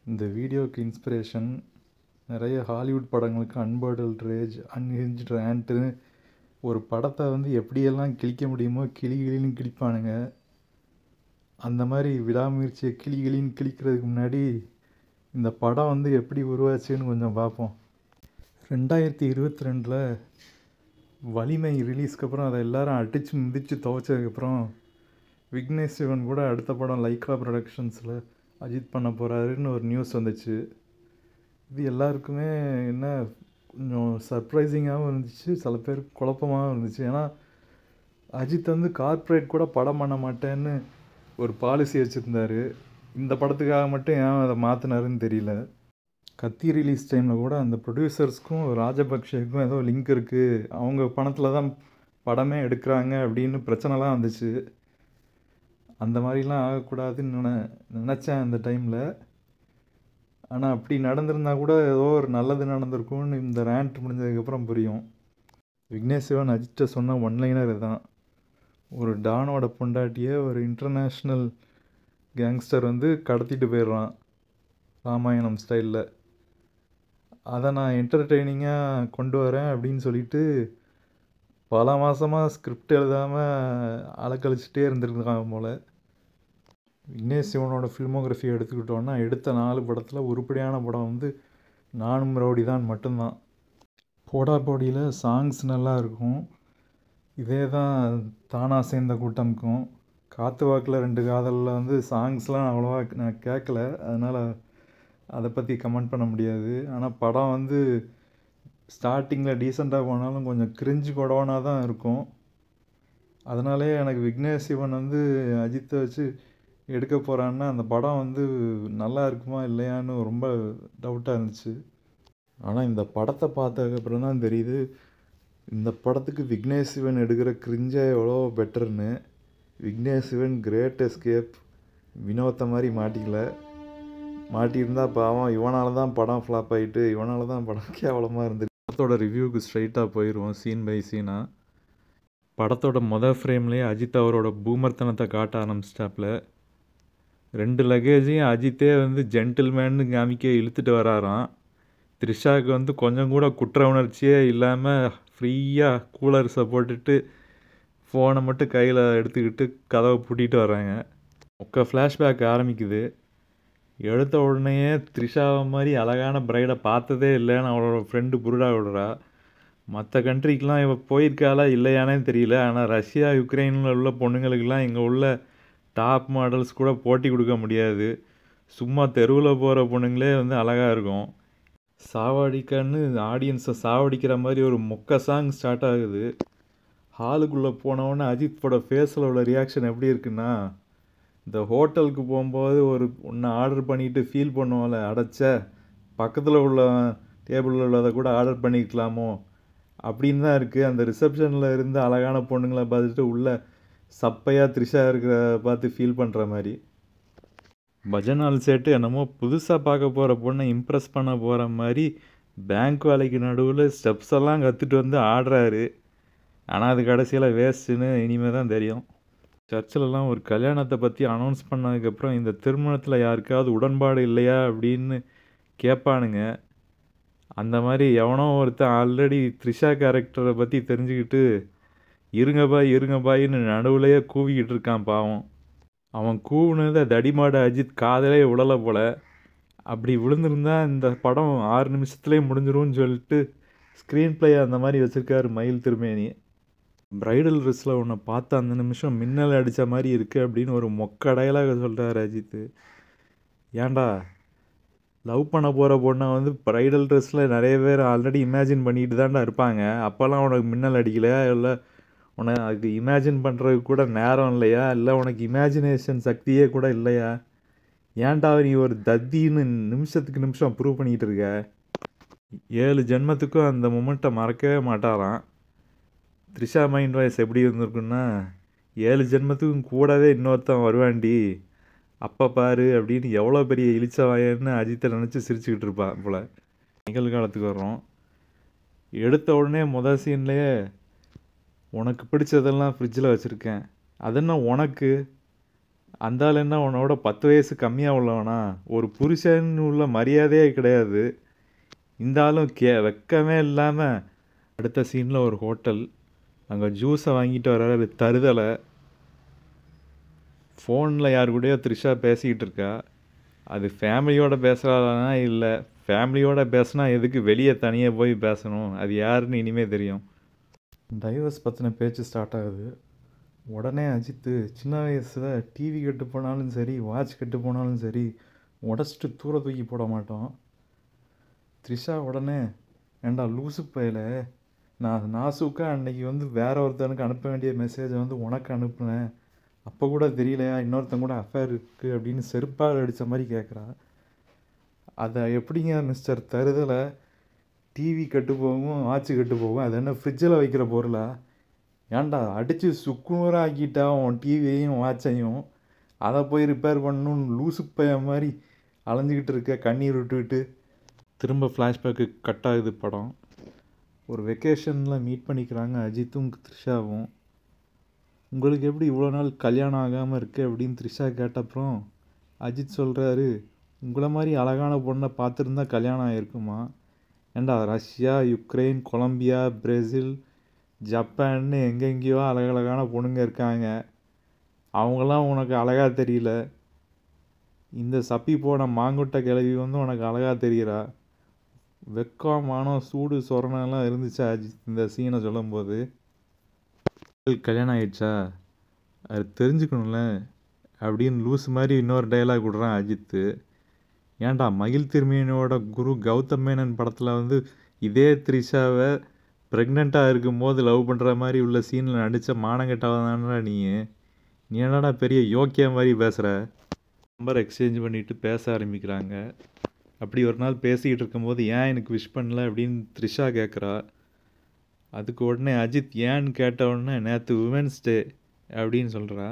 இந்த வீடியோக்கு இன்ஸ்பிரேஷன் நிறைய ஹாலிவுட் படங்களுக்கு அன்பர்டல் ரேஜ், அன்ஹிஞ்ச்டு ஆண்ட்டுன்னு ஒரு படத்தை எப்படியெல்லாம் கிழிக்க முடியுமோ கிளின்னு கிழிப்பானுங்க. அந்த மாதிரி விடாமுயற்சியை கிளின்னு கிழிக்கிறதுக்கு முன்னாடி இந்த படம் எப்படி உருவாச்சுன்னு கொஞ்சம் பார்ப்போம். 2022 வலிமை ரிலீஸ்க்கு அப்புறம் அதை எல்லாரும் அடித்து மிதித்து துவைச்சதுக்கப்புறம் விக்னேஷ் சிவன் கூட அடுத்த படம் லைக்கா ப்ரொடக்ஷன்ஸில் அஜித் பண்ண போகிறாருன்னு ஒரு நியூஸ் வந்துச்சு. இது எல்லாருக்குமே என்ன கொஞ்சம் சர்ப்ரைசிங்காகவும் இருந்துச்சு, சில பேர் குழப்பமாகவும் இருந்துச்சு. ஏன்னா அஜித் கார்ப்பரேட் கூட படம் பண்ண மாட்டேன்னு ஒரு பாலிசி வச்சுருந்தார். இந்த படத்துக்காக மட்டும் ஏன் அதை மாற்றினாருன்னு தெரியல. கத்தி ரிலீஸ் டைமில் கூட அந்த ப்ரொடியூசர்ஸ்க்கும் ராஜபக்ஷேக்கும் ஏதோ லிங்க் இருக்குது, அவங்க பணத்தில் தான் படமே எடுக்கிறாங்க அப்படின்னு பிரச்சனைலாம் வந்துச்சு. அந்த மாதிரிலாம் ஆகக்கூடாதுன்னு நினச்சேன் அந்த டைமில். ஆனால் அப்படி நடந்திருந்தால் கூட ஏதோ ஒரு நல்லது நடந்திருக்கும்னு இந்த ரேண்ட் முடிஞ்சதுக்கப்புறம் புரியும். விக்னேஷ் சிவன் அஜித்தை சொன்ன ஒன்லைனர் தான், ஒரு டானோட பொண்டாட்டியை ஒரு இன்டர்நேஷ்னல் கேங்ஸ்டர் கடத்திட்டு போயிடுறான் ராமாயணம் ஸ்டைலில். அதை நான் என்டர்டெய்னிங்காக கொண்டு வரேன் அப்படின்னு சொல்லிட்டு பல மாதமாக ஸ்கிரிப்ட் எழுதாமல் அலக்கழிச்சிட்டே இருந்திருக்காங்க போல். விக்னேஷ் சிவனோட ஃபில்மோகிராஃபி எடுத்துக்கிட்டோன்னா எடுத்த 4 படத்தில் உருப்படியான படம் நானும் ரவுடி தான் மட்டும்தான். போடா போடியில் சாங்ஸ் நல்லா இருக்கும். இதே தான் தானா சேர்ந்த கூட்டம்க்கும் காற்று வாக்கில் 2 காதலில் சாங்ஸ்லாம் அவ்வளோவா நான் கேட்கல, அதனால் அதை பற்றி கமெண்ட் பண்ண முடியாது. ஆனால் படம் ஸ்டார்டிங்கில் டீசெண்டாக போனாலும் கொஞ்சம் கிரிஞ்சு கொடவனாக தான் இருக்கும். அதனாலே எனக்கு விக்னேஷ் சிவன் அஜித்தை வச்சு எடுக்க போகிறான்னா அந்த படம் நல்லா இருக்குமா இல்லையான்னு ரொம்ப டவுட்டாக இருந்துச்சு. ஆனால் இந்த படத்தை பார்த்ததுக்கப்புறம் தான் தெரியுது இந்த படத்துக்கு விக்னேஷ் சிவன் எடுக்கிற கிரிஞ்சை எவ்வளோ பெட்டர்னு. விக்னேஷ் சிவன் கிரேட் எஸ்கேப், வினோத்தை மாதிரி மாட்டியிருந்தால் பாவம் இவனால தான் படம் ஃப்ளாப் ஆகிட்டு, இவனால தான் படம் கேவலமாக இருந்துச்சு. படத்தோட ரிவ்யூவுக்கு ஸ்ட்ரைட்டாக போயிடுவோம் சீன் பை சீனாக. படத்தோட மொதல் ஃப்ரேம்லேயே அஜித் அவரோட பூமர்த்தனத்தை காட்ட ஆரம்பிச்சிட்டாப்புல. 2 லக்கேஜையும் அஜித்தே ஜென்டில்மேன்னு காமிக்க இழுத்துட்டு வராராம். த்ரிஷாவுக்கு கொஞ்சம் கூட குற்ற உணர்ச்சியே இல்லாமல் ஃப்ரீயாக கூலர்ஸை போட்டுட்டு ஃபோனை மட்டும் கையில் எடுத்துக்கிட்டு கதவை பூட்டிகிட்டு வராங்க. ஃப்ளாஷ்பேக் ஆரம்பிக்குது. எடுத்த உடனேயே த்ரிஷாவை மாதிரி அழகான பிரைடை பார்த்ததே இல்லைன்னு அவளோட ஃப்ரெண்டு புருடா விடுறா. மற்ற கண்ட்ரிக்கெலாம் இவள் போயிருக்காளா இல்லையானே தெரியல. ஆனால் ரஷ்யா யுக்ரைனில் உள்ள பொண்ணுங்களுக்கெல்லாம் இங்கே உள்ள டாப் மாடல்ஸ் கூட போட்டி கொடுக்க முடியாது. சும்மா தெருவில் போகிற பொண்ணுங்களே அழகாக இருக்கும். சாவடிக்கன்னு ஆடியன்ஸை சாவடிக்கிற மாதிரி ஒரு மொக்க சாங் ஸ்டார்ட் ஆகுது. ஹாலுக்குள்ளே போனவுடனே அஜித்தோட ஃபேஸில் உள்ள ரியாக்ஷன் எப்படி இருக்குன்னா, இந்த ஹோட்டலுக்கு போகும்போது ஒன்று ஆர்டர் பண்ணிவிட்டு ஃபீல் பண்ணுவோம்ல, அடைச்ச பக்கத்தில் உள்ள டேபிளில் உள்ளதை கூட ஆர்டர் பண்ணிக்கலாமோ அப்படின்னு தான் இருக்குது. அந்த ரிசப்ஷனில் இருந்து அழகான பொண்ணுங்களை பார்த்துட்டு உள்ள சப்பையாக த்ரிஷா இருக்கிற பார்த்து ஃபீல் பண்ணுற மாதிரி. பஜனால் சேட்டு என்னமோ புதுசாக பார்க்க போகிற பொண்ணை இம்ப்ரெஸ் பண்ண போகிற மாதிரி பேங்க் வேலைக்கு நடுவில் ஸ்டெப்ஸ் எல்லாம் கற்றுட்டு ஆடுறாரு. ஆனால் அது கடைசியில் வேஸ்ட்டுன்னு இனிமேல் தான் தெரியும். சர்ச்சிலலாம் ஒரு கல்யாணத்தை பற்றி அனௌன்ஸ் பண்ணதுக்கப்புறம் இந்த திருமணத்தில் யாருக்காவது உடன்பாடு இல்லையா அப்படின்னு கேட்பானுங்க. அந்த மாதிரி எவனோ ஒருத்தன் ஆல்ரெடி த்ரிஷா கேரக்டரை பற்றி தெரிஞ்சுக்கிட்டு இருங்க பாயின்னு நடுவுலையே கூவிக்கிட்டு இருக்கான் பாவம். அவன் கூவுனதை தடிமாடு அஜித் காதலே விழலை போல். அப்படி விழுந்திருந்தா இந்த படம் 6 நிமிஷத்துலேயே முடிஞ்சிரும்னு சொல்லிட்டு ஸ்க்ரீன் பிளே அந்த மாதிரி வச்சுருக்காரு மயில் திருமேனி. ப்ரைடல் ட்ரெஸ்ஸில் உன்னை பார்த்து அந்த நிமிஷம் மின்னல் அடித்த மாதிரி இருக்குது அப்படின்னு ஒரு மொக்க டயலாக சொல்கிறார் அஜித். ஏன்டா லவ் பண்ண போகிற பொண்ணை ப்ரைடல் ட்ரெஸ்ஸில் நிறைய பேர் ஆல்ரெடி இமேஜின் பண்ணிட்டு தான்டா இருப்பாங்க. அப்போல்லாம் உனக்கு மின்னல் அடிக்கலையா? இல்லை உனக்கு அதுக்கு இமேஜின் பண்ணுறதுக்கு கூட நேரம் இல்லையா? இல்லை உனக்கு இமேஜினேஷன் சக்தியே கூட இல்லையா? ஏன்டா நீ ஒரு தத்தின்னு நிமிஷத்துக்கு நிமிஷம் ப்ரூவ் பண்ணிக்கிட்டு இருக்க? 7 ஜென்மத்துக்கும் அந்த மொமெண்ட்டை மறக்கவே மாட்டாராம். த்ரிஷா மைண்ட் வாய்ஸ் எப்படி இருந்திருக்குன்னா, 7 ஜென்மத்துக்கும் கூடவே இன்னொருத்தன் வருவாண்டி அப்போ பாரு அப்படின்னு எவ்வளோ பெரிய இழிச்சவாயன்னு அஜித்தை நினச்சி சிரிச்சுக்கிட்டு இருப்பான் போல். நிகழ்காலத்துக்கு வர்றோம். எடுத்த உடனே முதல் அந்த ஆள் என்ன உன்னோட 10 வயசு கம்மியாக உள்ளவனா? ஒரு புருஷன் உள்ள மரியாதையே கிடையாது. இந்த ஆளும் வெக்கமே இல்லாமல். அடுத்த சீனில் ஒரு ஹோட்டல், அங்கே ஜூஸை வாங்கிட்டு வர்றாரு தருதலை. ஃபோனில் யார் கூடயோ த்ரிஷா பேசிக்கிட்டு இருக்கா. அது ஃபேமிலியோடு பேசுகிறானா இல்லை ஃபேமிலியோடு பேசுனா எதுக்கு வெளியே தனியாக போய் பேசணும்? அது யாருன்னு இனிமேல் தெரியும். டைவர்ஸ் பற்றின பேச்சு ஸ்டார்ட் ஆகுது. உடனே அஜித்து சின்ன வயசில் டிவி கெட்டு போனாலும் சரி, வாட்ச் கெட்டு போனாலும் சரி, உடச்சிட்டு தூர தூக்கி போட மாட்டோம். த்ரிஷா உடனே, ஏண்டா லூசு பையில, நான் நாசுக்கா அன்னைக்கு வேற ஒருத்தனுக்கு அனுப்ப வேண்டிய மெசேஜை உனக்கு அனுப்புனேன், அப்போ கூட தெரியலையா இன்னொருத்தன் கூட அஃபேர் இருக்குது அப்படின்னு செருப்பால் அடித்த மாதிரி கேட்குறா. அதை எப்படிங்க மிஸ்டர் தருதலை, டிவி கெட்டு போகும் வாட்ச் கெட்டு போகும், அது என்ன ஃப்ரிட்ஜில் வைக்கிற பொருளா? ஏன்டா அடித்து சுக்குநூறாக ஆக்கிட்டா உன் டிவியையும் வாட்சையும், அதை போய் ரிப்பேர் பண்ணணும்னு லூசு பையன் மாதிரி அலைஞ்சிக்கிட்டு இருக்க கண்ணீர் விட்டுவிட்டு. திரும்ப ஃப்ளாஷ்பேக்கு கட் ஆகுது படம். ஒரு வெக்கேஷனில் மீட் பண்ணிக்கிறாங்க அஜித்தும் த்ரிஷாவும். உங்களுக்கு எப்படி இவ்வளோ நாள் கல்யாணம் ஆகாமல் இருக்கு அப்படின்னு த்ரிஷா கேட்டப்புறம் அஜித் சொல்கிறாரு, உங்களை மாதிரி அழகான பொண்ணை பார்த்துருந்தா கல்யாணம் ஆகிருக்குமா? ஏண்டா ரஷ்யா, யுக்ரைன், கொலம்பியா, பிரேசில், ஜப்பான்னு எங்கெங்கேயோ அழகழகான பொண்ணுங்க இருக்காங்க. அவங்களாம் உனக்கு அழகாக தெரியல. இந்த சப்பி போன மாங்குட்டை கிளவி உனக்கு அழகாக தெரிகிறா. வெக்கம், மானம், சூடு, சொரணெல்லாம் இருந்துச்சா அஜித் இந்த சீனை சொல்லும்போது? கல்யாணம் ஆயிடுச்சா அது தெரிஞ்சுக்கணும்ல அப்படின்னு லூஸ் மாதிரி இன்னொரு டைலாக் விடுறான் அஜித்து. ஏன்டா மகிழ் திருமேனியோட குரு கௌதம் மேனன் படத்தில் இதே த்ரிஷாவை ப்ரெக்னெண்ட்டாக இருக்கும்போது லவ் பண்ணுற மாதிரி உள்ள சீனில் நடித்த மானங்கெட்டவதானடா நீ என்னடா பெரிய யோக்கிய மாதிரி பேசுகிற? நம்பர் எக்ஸ்சேஞ்ச் பண்ணிவிட்டு பேச ஆரம்பிக்கிறாங்க. அப்படி ஒரு நாள் பேசிக்கிட்டு இருக்கும்போது ஏன் எனக்கு விஷ் பண்ணல அப்படின்னு த்ரிஷா கேட்குறா. அதுக்கு உடனே அஜித் ஏன்னு கேட்ட உடனே நேற்று உமன்ஸ் டே அப்படின்னு சொல்கிறா.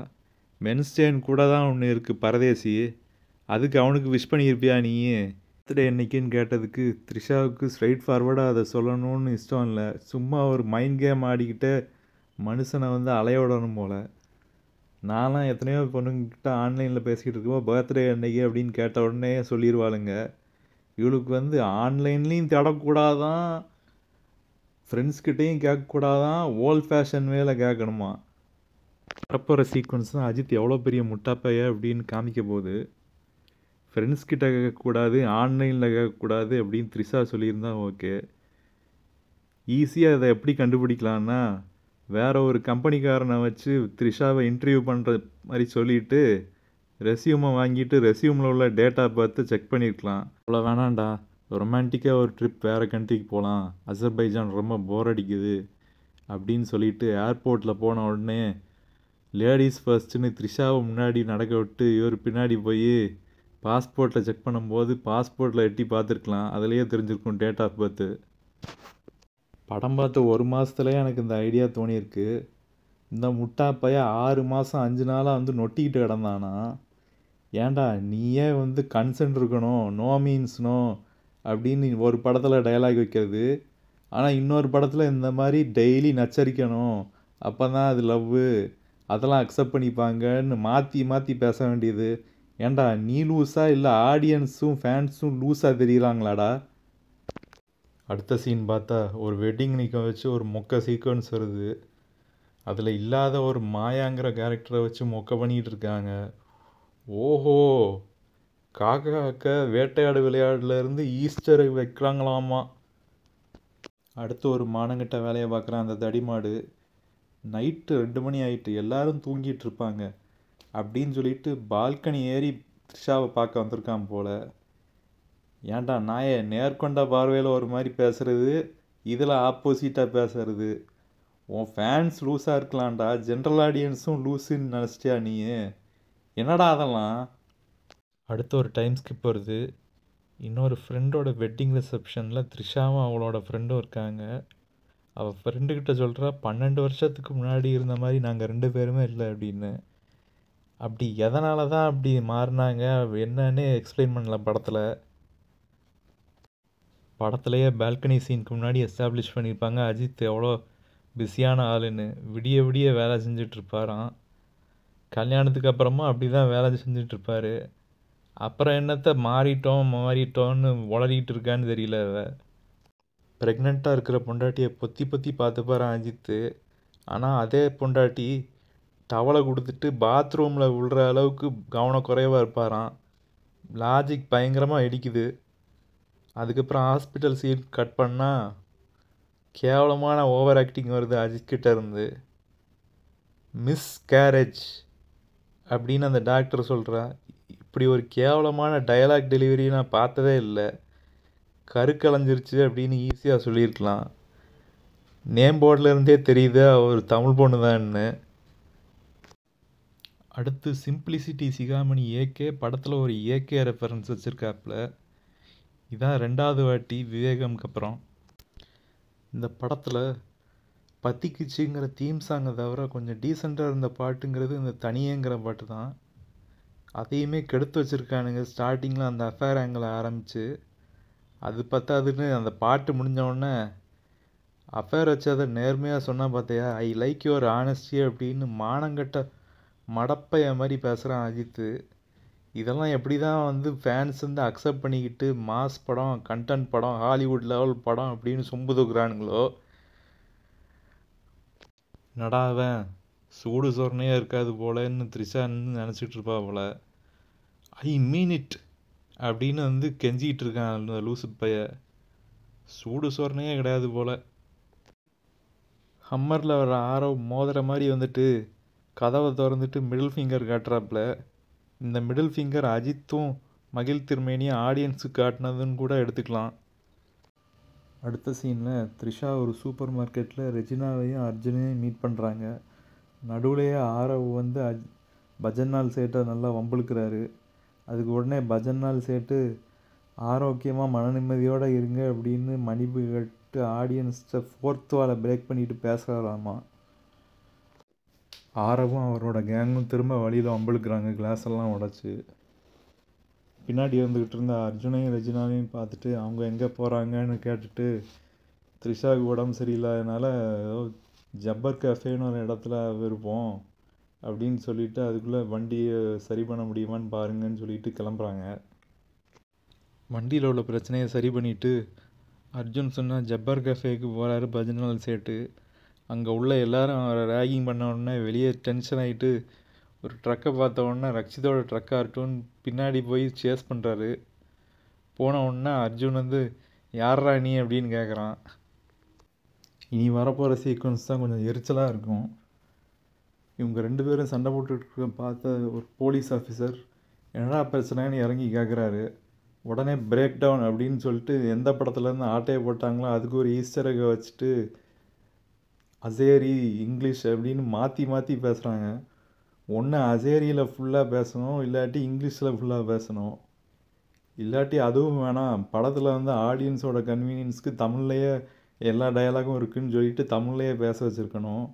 மென்ஸ் டேன்னு கூட தான் ஒன்று இருக்குது பரதேசி, அதுக்கு அவனுக்கு விஷ் பண்ணியிருப்பியா நீ? பர்த்டே என்னைக்குன்னு கேட்டதுக்கு த்ரிஷாவுக்கு ஸ்ட்ரைட் ஃபார்வர்டாக அதை சொல்லணும்னு இஷ்டம் இல்லை. சும்மா ஒரு மைண்ட் கேம் ஆடிக்கிட்டே மனுஷனை அலைய விடணும் போல். நான்லாம் எத்தனையோ பொண்ணுங்கிட்ட ஆன்லைனில் பேசிக்கிட்டு இருக்கோம் பர்த்டே அன்னைக்கு அப்படின்னு கேட்ட உடனே சொல்லிடுவாளுங்க. இவளுக்கு ஆன்லைன்லேயும் தேடக்கூடாதான், ஃப்ரெண்ட்ஸ்கிட்டையும் கேட்கக்கூடாதான், ஓல்ட் ஃபேஷன் வேலை கேட்கணுமா. வரப்போகிற சீக்வன்ஸ் தான் அஜித் எவ்வளோ பெரிய முட்டாப்பைய அப்படின்னு காமிக்க போகுது. ஃப்ரெண்ட்ஸ்கிட்ட கேட்கக்கூடாது, ஆன்லைனில் கேட்கக்கூடாது அப்படின்னு த்ரிஷா சொல்லியிருந்தா ஓகே. ஈஸியாக அதை எப்படி கண்டுபிடிக்கலான்னா, வேறு ஒரு கம்பெனிக்காரனை வச்சு த்ரிஷாவை இன்டர்வியூ பண்ணுற மாதிரி சொல்லிவிட்டு ரெஸ்யூமை வாங்கிட்டு ரெஸ்யூமில் உள்ள டேட்டா பார்த்து செக் பண்ணியிருக்கலாம். அவ்வளோ வேணாண்டா, ரொமான்டிக்காக ஒரு ட்ரிப் வேறு கண்ட்ரிக்கு போகலாம், அசர்பைஜான் ரொம்ப போர் அடிக்குது அப்படின்னு சொல்லிட்டு ஏர்போர்ட்டில் போன உடனே லேடிஸ் ஃபர்ஸ்ட்டுன்னு த்ரிஷாவை முன்னாடி நடக்க விட்டு இவர் பின்னாடி போய் பாஸ்போர்ட்டில் செக் பண்ணும்போது பாஸ்போர்ட்டில் எட்டி பார்த்துருக்கலாம், அதுலேயே தெரிஞ்சிருக்கும் டேட் ஆஃப் பர்த்து. படம் பார்த்து 1 மாதத்துலேயே எனக்கு இந்த ஐடியா தோணியிருக்கு. இந்த முட்டா பையன் 6 மாதம் 5 நாளாக நொட்டிக்கிட்டு கிடந்தானா. ஏன்டா நீயே கன்சென்ட் இருக்கணும், நோ மீன்ஸ் நோ அப்படின்னு ஒரு படத்தில் டைலாக் வைக்கிறது, ஆனால் இன்னொரு படத்தில் இந்த மாதிரி டெய்லி நச்சரிக்கணும், அப்போ தான் அது லவ்வு, அதெல்லாம் அக்செப்ட் பண்ணிப்பாங்கன்னு மாற்றி மாற்றி பேச வேண்டியது. ஏன்டா நீ லூஸா இல்லை ஆடியன்ஸும் ஃபேன்ஸும் லூஸாக தெரியுறாங்களாடா? அடுத்த சீன் பார்த்தா ஒரு வெட்டிங் நிற்க வச்சு ஒரு மொக்க சீக்வன்ஸ் வருது. அதில் இல்லாத ஒரு மாயாங்கிற கேரக்டரை வச்சு மொக்க பண்ணிகிட்டு இருக்காங்க. ஓஹோ, காக்க வேட்டையாடு விளையாடுலேருந்து ஈஸ்டர் வைக்கிறாங்களாமா. அடுத்து ஒரு மானங்கிட்ட வேலையை பார்க்குறான் அந்த தடிமாடு. நைட்டு 2 மணி ஆகிட்டு எல்லோரும் தூங்கிட்டு இருப்பாங்க அப்படின்னு சொல்லிட்டு பால்கனி ஏறி த்ரிஷாவை பார்க்க வந்திருக்கான் போல். ஏன்டா நாயை நேர்கொண்ட பார்வையில் ஒரு மாதிரி பேசுகிறது, இதில் ஆப்போசிட்டாக பேசுறது. உன் ஃபேன்ஸ் லூஸாக இருக்கலாம்டா, ஜென்ரல் ஆடியன்ஸும் லூஸுன்னு நினச்சிட்டியா நீ? என்னடா அதெல்லாம்? அடுத்து ஒரு டைம் ஸ்கிப் வருது. இன்னொரு ஃப்ரெண்டோட வெட்டிங் ரிசப்ஷனில் த்ரிஷாவும் அவளோட ஃப்ரெண்டும் இருக்காங்க. அவள் ஃப்ரெண்டுக்கிட்ட சொல்கிறா 12 வருஷத்துக்கு முன்னாடி இருந்த மாதிரி நாங்கள் 2 பேருமே இல்லை அப்படின்னு. அப்படி எதனால தான் அப்படி மாறினாங்க என்னன்னு எக்ஸ்பிளைன் பண்ணல படத்தில். படத்துலேயே பால்கனி சீனுக்கு முன்னாடி எஸ்டாப்ளிஷ் பண்ணியிருப்பாங்க அஜித் எவ்வளோ பிஸியான ஆளுன்னு. விடிய விடிய வேலை செஞ்சிட்ருப்பாராம். கல்யாணத்துக்கு அப்புறமா அப்படி தான் வேலை செஞ்சிட்ருப்பார். அப்புறம் என்னத்த மாறிட்டோன்னு உளறிட்டு இருக்கான்னு தெரியல. ப்ரெக்னெண்ட்டாக இருக்கிற பொண்டாட்டியை பொத்தி பொத்தி பார்த்துப்பாரான் அஜித்து. ஆனால் அதே பொண்டாட்டி டவலை கொடுத்துட்டு பாத்ரூமில் விழுற அளவுக்கு கவனக்குறைவாக இருப்பாராம். லாஜிக் பயங்கரமாக இடிக்குது. அதுக்கப்புறம் ஹாஸ்பிட்டல் சீன் கட் பண்ணால் கேவலமான ஓவர் ஆக்டிங் வருது அஜித்கிட்ட இருந்து. மிஸ் கேரேஜ் அப்படின்னு அந்த டாக்டர் சொல்கிறா. இப்படி ஒரு கேவலமான டயலாக் டெலிவரி நான் பார்த்ததே இல்லை. கருக்கலைஞ்சிருச்சு அப்படின்னு ஈஸியாக சொல்லியிருக்கலாம். நேம் போர்டில் இருந்தே தெரியுது அவர் தமிழ் பொண்ணு தான்னு. அடுத்து சிம்பிளிசிட்டி சிகாமணி ஏகே படத்தில் ஒரு ஏகே ரெஃபரன்ஸ் வச்சுருக்காப்புல. இதான் 2வது வாட்டி விவேகம்க்கு அப்புறம். இந்த படத்தில் பத்திக்குச்சிங்கிற தீம் சாங்கை தவிர கொஞ்சம் டீசெண்டாக இருந்த பாட்டுங்கிறது இந்த தனியேங்கிற பாட்டு தான். அதையுமே கெடுத்து வச்சுருக்கானுங்க ஸ்டார்டிங்கில் அந்த அஃபேர் ஆங்கிள் ஆரம்பித்து. அது பத்தாதுன்னு அந்த பாட்டு முடிஞ்சோடனே அஃபேர் வச்சு அதை நேர்மையாக சொன்னால் பார்த்தியா, ஐ லைக் யுவர் ஆனஸ்டி அப்படின்னு மானங்கட்ட மடப்பைய மாதிரி பேசுகிறான் அஜித்து. இதெல்லாம் எப்படி தான் வந்து ஃபேன்ஸ் வந்து அக்செப்ட் பண்ணிக்கிட்டு மாஸ் படம், கண்டென்ட் படம், ஹாலிவுட் லெவல் படம் அப்படின்னு சொம்பு தூக்குறானுங்களோ. நடாவன் சூடு சொரணையாக இருக்காது போலன்னு த்ரிஷான்னு நினச்சிட்டு இருப்பா போல. ஐ மீன் இட் அப்படின்னு வந்து கெஞ்சிக்கிட்டு இருக்கான் அந்த லூசு பைய. சூடு சொரணையே கிடையாது போல். ஹம்மரில் வர ஆரவ் மோதிர மாதிரி வந்துட்டு கதவை திறந்துட்டு மிடில் ஃபிங்கர் காட்டுறாப்புல. இந்த மிடில் ஃபிங்கர் அஜித்தும் மகிழ் திருமேனியும் ஆடியன்ஸுக்கு காட்டினதுன்னு கூட எடுத்துக்கலாம். அடுத்த சீனில் த்ரிஷா ஒரு சூப்பர் மார்க்கெட்டில் ரெஜினாவையும் அர்ஜுனையும் மீட் பண்ணுறாங்க. நடுவுலையே ஆரவ் வந்து பஜன்னால் சேட்டை நல்லா வம்பிழுக்கிறாரு. அதுக்கு உடனே பஜன்னால் சேட்டு ஆரோக்கியமாக மன நிம்மதியோடு இருங்க அப்படின்னு மன்னிப்பு கேட்டு ஆடியன்ஸ்ட்டை 4th வாலை பிரேக் பண்ணிட்டு பேசுகிறாராமா. ஆரவும் அவரோட கேங்கும் திரும்ப வழியில் வம்பிழுக்கிறாங்க கிளாஸ் எல்லாம் உடச்சி. பின்னாடி வந்துக்கிட்டு இருந்த அர்ஜுனையும் ரெஜினாவையும் பார்த்துட்டு அவங்க எங்கே போகிறாங்கன்னு கேட்டுட்டு த்ரிஷாவுக்கு உடம்பு சரியில்லாதனால ஏதோ ஜப்பர் கேஃபேன்னு ஒரு இடத்துல இருப்போம் அப்படின்னு சொல்லிவிட்டு அதுக்குள்ளே வண்டியை சரி பண்ண முடியுமான்னு பாருங்கன்னு சொல்லிட்டு கிளம்புறாங்க. வண்டியில் உள்ள பிரச்சனையை சரி பண்ணிவிட்டு அர்ஜுன் சொன்னால் ஜப்பர் கேஃபேக்கு போகிறாரு பஜன்லால் சேட்டு. அங்கே உள்ள எல்லாரும் அவரை ரேகிங் பண்ண உடனே வெளியே டென்ஷன் ஆகிட்டு ஒரு ட்ரக்கை பார்த்த உடனே ரக்ஷிதோட ட்ரக்காக இருக்கட்டும் பின்னாடி போய் சேஸ் பண்ணுறாரு. போன உடனே அர்ஜுன் வந்து யார்ரா நீ அப்படின்னு கேட்குறான். இனி வரப்போகிற சீக்வன்ஸ் தான் கொஞ்சம் எரிச்சலாக இருக்கும். இவங்க 2 பேரும் சண்டை போட்டுட்டு பார்த்த ஒரு போலீஸ் ஆஃபீஸர் என்னடா பிரச்சனைன்னு இறங்கி கேட்குறாரு. உடனே பிரேக் டவுன் அப்படின்னு சொல்லிட்டு எந்த படத்துலேருந்து ஆட்டையை போட்டாங்களோ அதுக்கு ஒரு ஈஸ்டரை வச்சுட்டு அசேரி இங்கிலீஷ் அப்படின்னு மாற்றி மாற்றி பேசுகிறாங்க. ஒன்று அசேரியில் ஃபுல்லாக பேசணும், இல்லாட்டி இங்கிலீஷில் ஃபுல்லாக பேசணும், இல்லாட்டி அதுவும் வேணாம் படத்தில் வந்து ஆடியன்ஸோட கன்வீனியன்ஸ்க்கு தமிழ்லையே எல்லா டயலாகும் இருக்குதுன்னு சொல்லிட்டு தமிழ்லையே பேச வச்சுருக்கணும்.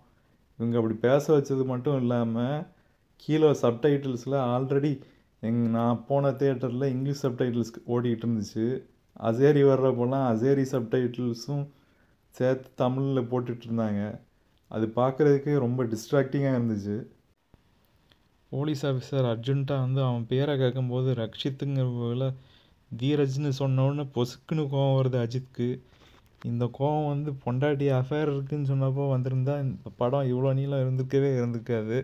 இவங்க அப்படி பேச வச்சது மட்டும் இல்லாமல் கீழே சப்டைட்டில்ஸில் ஆல்ரெடி நான் போன தியேட்டரில் இங்கிலீஷ் சப்டைட்டில்ஸ் ஓடிக்கிட்டு இருந்துச்சு. அசேரி வர்றப்போலாம் அசேரி சப்டைட்டில்ஸும் சேர்த்து தமிழில் போட்டுட்டு இருந்தாங்க. அது பார்க்குறதுக்கே ரொம்ப டிஸ்ட்ராக்டிங்காக இருந்துச்சு. போலீஸ் ஆஃபீஸர் அர்ஜென்ட்டாக வந்து அவன் பேரை கேட்கும்போது ரக்ஷித்துங்கிற தீரஜ்னு சொன்னோடனே பொசுக்குன்னு கோவம் வருது அஜித்துக்கு. இந்த கோவம் வந்து பொண்டாட்டி அஃபேர் இருக்குதுன்னு சொன்னப்போ வந்திருந்தா இந்த படம் இவ்வளோ நீளம் இருந்திருக்காது.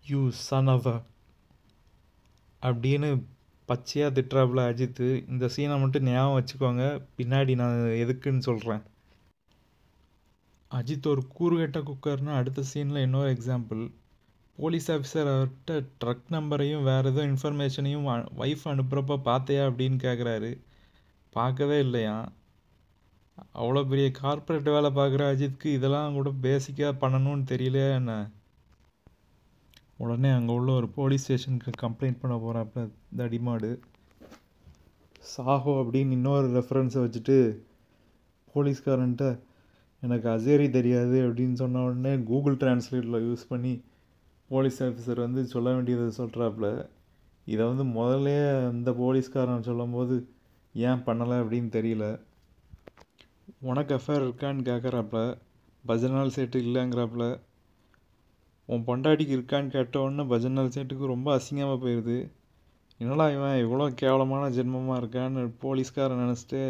யூ சன் ஆஃப் அப்படின்னு பச்சையாக திட்டுறாப்புல அஜித்து. இந்த சீனை மட்டும் ஞாபகம் வச்சுக்கோங்க, பின்னாடி நான் எதுக்குன்னு சொல்கிறேன். அஜித் ஒரு கூறுகட்ட குக்கர்னு அடுத்த சீனில் இன்னொரு எக்ஸாம்பிள். போலீஸ் ஆஃபீஸர் அவர்கிட்ட ட்ரக் நம்பரையும் வேறு ஏதோ இன்ஃபர்மேஷனையும் ஒய்ஃப் அனுப்புகிறப்ப பார்த்தையா அப்படின்னு கேட்குறாரு. பார்க்கவே இல்லையா. அவ்வளோ பெரிய கார்ப்பரேட் வேலை பார்க்குற அஜித்துக்கு இதெல்லாம் கூட பேசிக்காக பண்ணணும்னு தெரியலையா என்ன. உடனே அங்கே உள்ள ஒரு போலீஸ் ஸ்டேஷனுக்கு கம்ப்ளைண்ட் பண்ண போகிறாப்புல தடிமாடு. சாஹோ அப்படின்னு இன்னொரு ரெஃபரன்ஸை வச்சுட்டு போலீஸ்காரன்ட்ட எனக்கு அசேரி தெரியாது அப்படின்னு சொன்ன உடனே கூகுள் டிரான்ஸ்லேட்டில் யூஸ் பண்ணி போலீஸ் ஆஃபீஸர் வந்து சொல்ல வேண்டியதை சொல்கிறாப்புல. இதை வந்து முதல்ல அந்த போலீஸ்காரன் சொல்லும் போது ஏன் பண்ணலை அப்படின்னு தெரியல. உனக்கு அஃபேர் இருக்கான்னு கேட்குறாப்புல. பஜனால் சேட்டு இல்லைங்கிறாப்புல. உன் பொண்டாட்டிக்கு இருக்கான்னு கேட்ட உடனே பஜன்னல் சேட்டுக்கு ரொம்ப அசிங்கமாக போயிடுது. என்னடா இவன் இவ்வளோ கேவலமான ஜென்மமாக இருக்கான்னு போலீஸ்காரன் நினச்சிட்டு,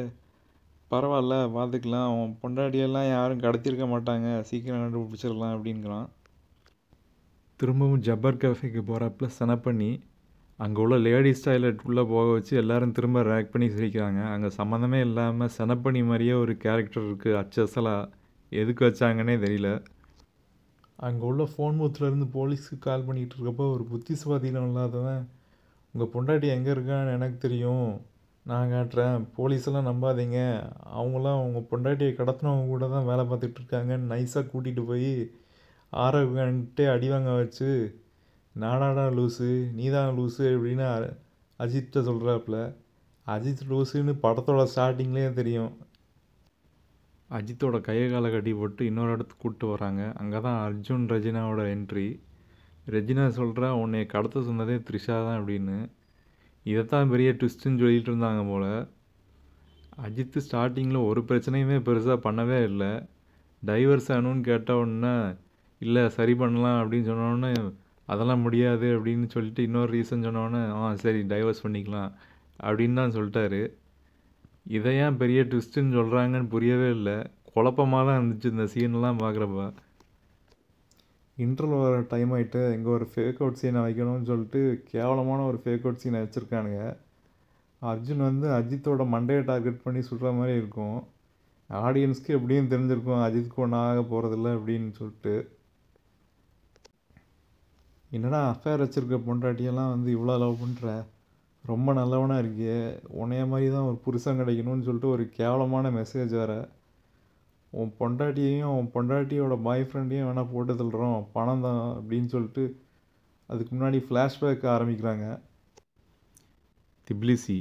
பரவாயில்ல பார்த்துக்கலாம், உன் பொண்டாட்டியெல்லாம் யாரும் கடத்தியிருக்க மாட்டாங்க, சீக்கிரம் கண்டுபிடிச்சிடலாம் அப்படிங்கிறான். திரும்பவும் ஜப்பர் கேஃபேக்கு போகிறப்பல செனப் பண்ணி அங்கே உள்ள லேடிஸ் டாய்லெட்டுக்குள்ளே போக வச்சு எல்லோரும் திரும்ப ரேக் பண்ணி சிரிக்கிறாங்க. அங்கே சம்மந்தமே இல்லாமல் செனப் பண்ணி மாதிரியே ஒரு கேரக்டர் இருக்குது அச்சசலாக. எதுக்கு வச்சாங்கன்னே தெரியல. அங்கே உள்ள ஃபோன் பூத்துலேருந்து போலீஸுக்கு கால் பண்ணிகிட்டு இருக்கப்போ ஒரு புத்திசுவாதியிலும் இல்லாதவன், உங்கள் பொண்டாட்டி எங்கே இருக்கான்னு எனக்கு தெரியும், நான் காட்டுறேன், போலீஸெல்லாம் நம்பாதீங்க, அவங்களாம் உங்கள் பொண்டாட்டியை கடத்தினவங்க கூட தான் வேலை பார்த்துட்ருக்காங்கன்னு நைஸாக கூட்டிகிட்டு போய் ஆரோக்கியன்ட்டே அடி வாங்க வச்சு, நானாடா லூஸு நீ தான் லூஸு அப்படின்னு அஜித்தை சொல்கிறாப்புல. அஜித் லூஸுன்னு படத்தோட ஸ்டார்டிங்லேயே தெரியும். அஜித்தோட கையை காலை கட்டி போட்டு இன்னொரு இடத்துக்கு கூப்பிட்டு வராங்க. அங்கே தான் அர்ஜுன் ரெஜினாவோட என்ட்ரி. ரெஜினா சொல்கிறா, உன்னை கடத்த சொன்னதே த்ரிஷா தான் அப்படின்னு. இதைத்தான் பெரிய ட்விஸ்ட்டுன்னு சொல்லிகிட்டு இருந்தாங்க போல். அஜித் ஸ்டார்டிங்கில் ஒரு பிரச்சனையுமே பெருசாக பண்ணவே இல்லை. டைவர்ஸ் ஆகணும்னு கேட்ட உடனே இல்லை சரி பண்ணலாம் அப்படின்னு சொன்னோடனே அதெல்லாம் முடியாது அப்படின்னு சொல்லிட்டு இன்னொரு ரீசன் சொன்னோடனே சரி டைவர்ஸ் பண்ணிக்கலாம் அப்படின்னு தான் சொல்லிட்டாரு. இதை ஏன் பெரிய ட்விஸ்ட்டுன்னு சொல்கிறாங்கன்னு புரியவே இல்லை. குழப்பமாக தான் இருந்துச்சு இந்த சீன்லாம் பார்க்குறப்ப. இன்டர்வல் வர டைம் ஆகிட்டு இங்கே ஒரு ஃபேக் அவுட் சீனை வைக்கணும்னு சொல்லிட்டு கேவலமான ஒரு ஃபேக் அவுட் சீனை வச்சுருக்கானுங்க. அர்ஜுன் வந்து அஜித்தோட மண்டையை டார்கெட் பண்ணி சுடுற மாதிரி இருக்கும். ஆடியன்ஸ்க்கு எப்படியும் தெரிஞ்சிருக்கும் அஜித்துக்கு ஒன்றும் ஆக போகிறதில்ல அப்படின்னு சொல்லிட்டு. என்னடா அஃபேர் வச்சுருக்க பொண்டாட்டியெல்லாம் வந்து இவ்வளோ லவ் பண்ணுற, ரொம்ப நல்லவனாக இருக்கியே, உன்னைய மாதிரி தான் ஒரு புருஷன் கிடைக்கணும்னு சொல்லிட்டு ஒரு கேவலமான மெசேஜ் வேறு. உன் பொண்டாட்டியையும் உன் பொண்டாட்டியோட பாய் ஃப்ரெண்டையும் வேணால் போட்டு தள்ளுறோம், பணம் தான் அப்படின்னு சொல்லிட்டு அதுக்கு முன்னாடி ஃப்ளாஷ்பேக் ஆரம்பிக்கிறாங்க. திப்லிசி,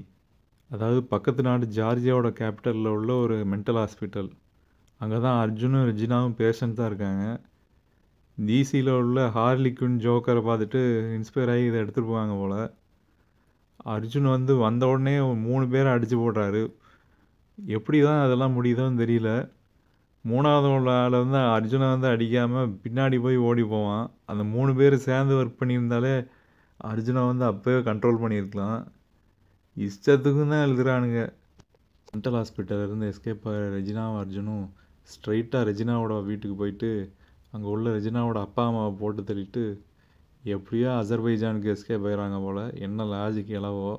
அதாவது பக்கத்து நாடு ஜார்ஜியாவோட கேபிட்டலில் உள்ள ஒரு மென்டல் ஹாஸ்பிட்டல். அங்கே தான் அர்ஜுனும் ரெஜினாவும் பேஷண்ட்டாக இருக்காங்க. டிசியில் உள்ள ஹார்லிக்குன் ஜோக்கரை பார்த்துட்டு இன்ஸ்பயர் ஆகி இதை எடுத்துகிட்டு போவாங்க போல். அர்ஜுன் வந்து வந்த உடனே 3 பேரை அடித்து போடுறாரு. எப்படி தான் அதெல்லாம் முடியுதோன்னு தெரியல. 3வது உள்ள ஆளை வந்து அர்ஜுனை வந்து அடிக்காமல் பின்னாடி போய் ஓடி போவான். அந்த 3 பேர் சேர்ந்து ஒர்க் பண்ணியிருந்தாலே அர்ஜுனை வந்து அப்போவே கண்ட்ரோல் பண்ணியிருக்கலாம். இஷ்டத்துக்கும் தான் எழுதுகிறானுங்க. மென்டல் ஹாஸ்பிட்டலேருந்து எஸ்கேப் ஆகிற ரெஜினாவும் அர்ஜுனும் ஸ்ட்ரைட்டாக ரெஜினாவோட வீட்டுக்கு போயிட்டு அங்கே உள்ள ரெஜினாவோட அப்பா அம்மாவை போட்டு தள்ளிட்டு எப்படியோ அசர்பைஜானுக்கு எஸ்கேப் ஆகிறாங்க போல். என்ன லாஜிக் எளவோ.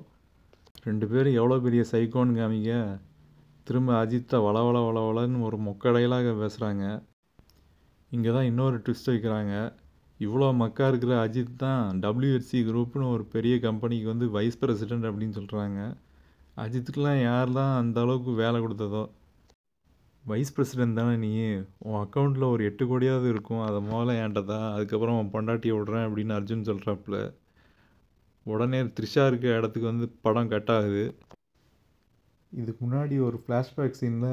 2 பேரும் எவ்வளோ பெரிய சைக்கோன்னு காமிக்க திரும்ப அஜித்தை வளன்னு ஒரு மொக்கடையிலாக பேசுகிறாங்க. இங்கே தான் இன்னொரு ட்விஸ்ட் வைக்கிறாங்க. இவ்வளோ மக்கா இருக்கிற அஜித் தான் WHC குரூப்னு ஒரு பெரிய கம்பெனிக்கு வந்து வைஸ் பிரசிடெண்ட் அப்படின்னு சொல்கிறாங்க. அஜித்துக்கெலாம் யார் தான் அந்த அளவுக்கு வேலை கொடுத்ததோ. வைஸ் பிரசிடெண்ட் தானே நீ, உன் அக்கௌண்ட்டில் ஒரு 8 கோடியாவது இருக்கும், அதை முதல்ல ஏன்ட்டதா, அதுக்கப்புறம் உன் பொண்டாட்டியை விட்றேன் அப்படின்னு அர்ஜுன் சொல்கிறாப்புல. உடனே த்ரிஷா இருக்க இடத்துக்கு வந்து படம் கட் ஆகுது. இதுக்கு முன்னாடி ஒரு ஃப்ளாஷ்பேக் சீனில்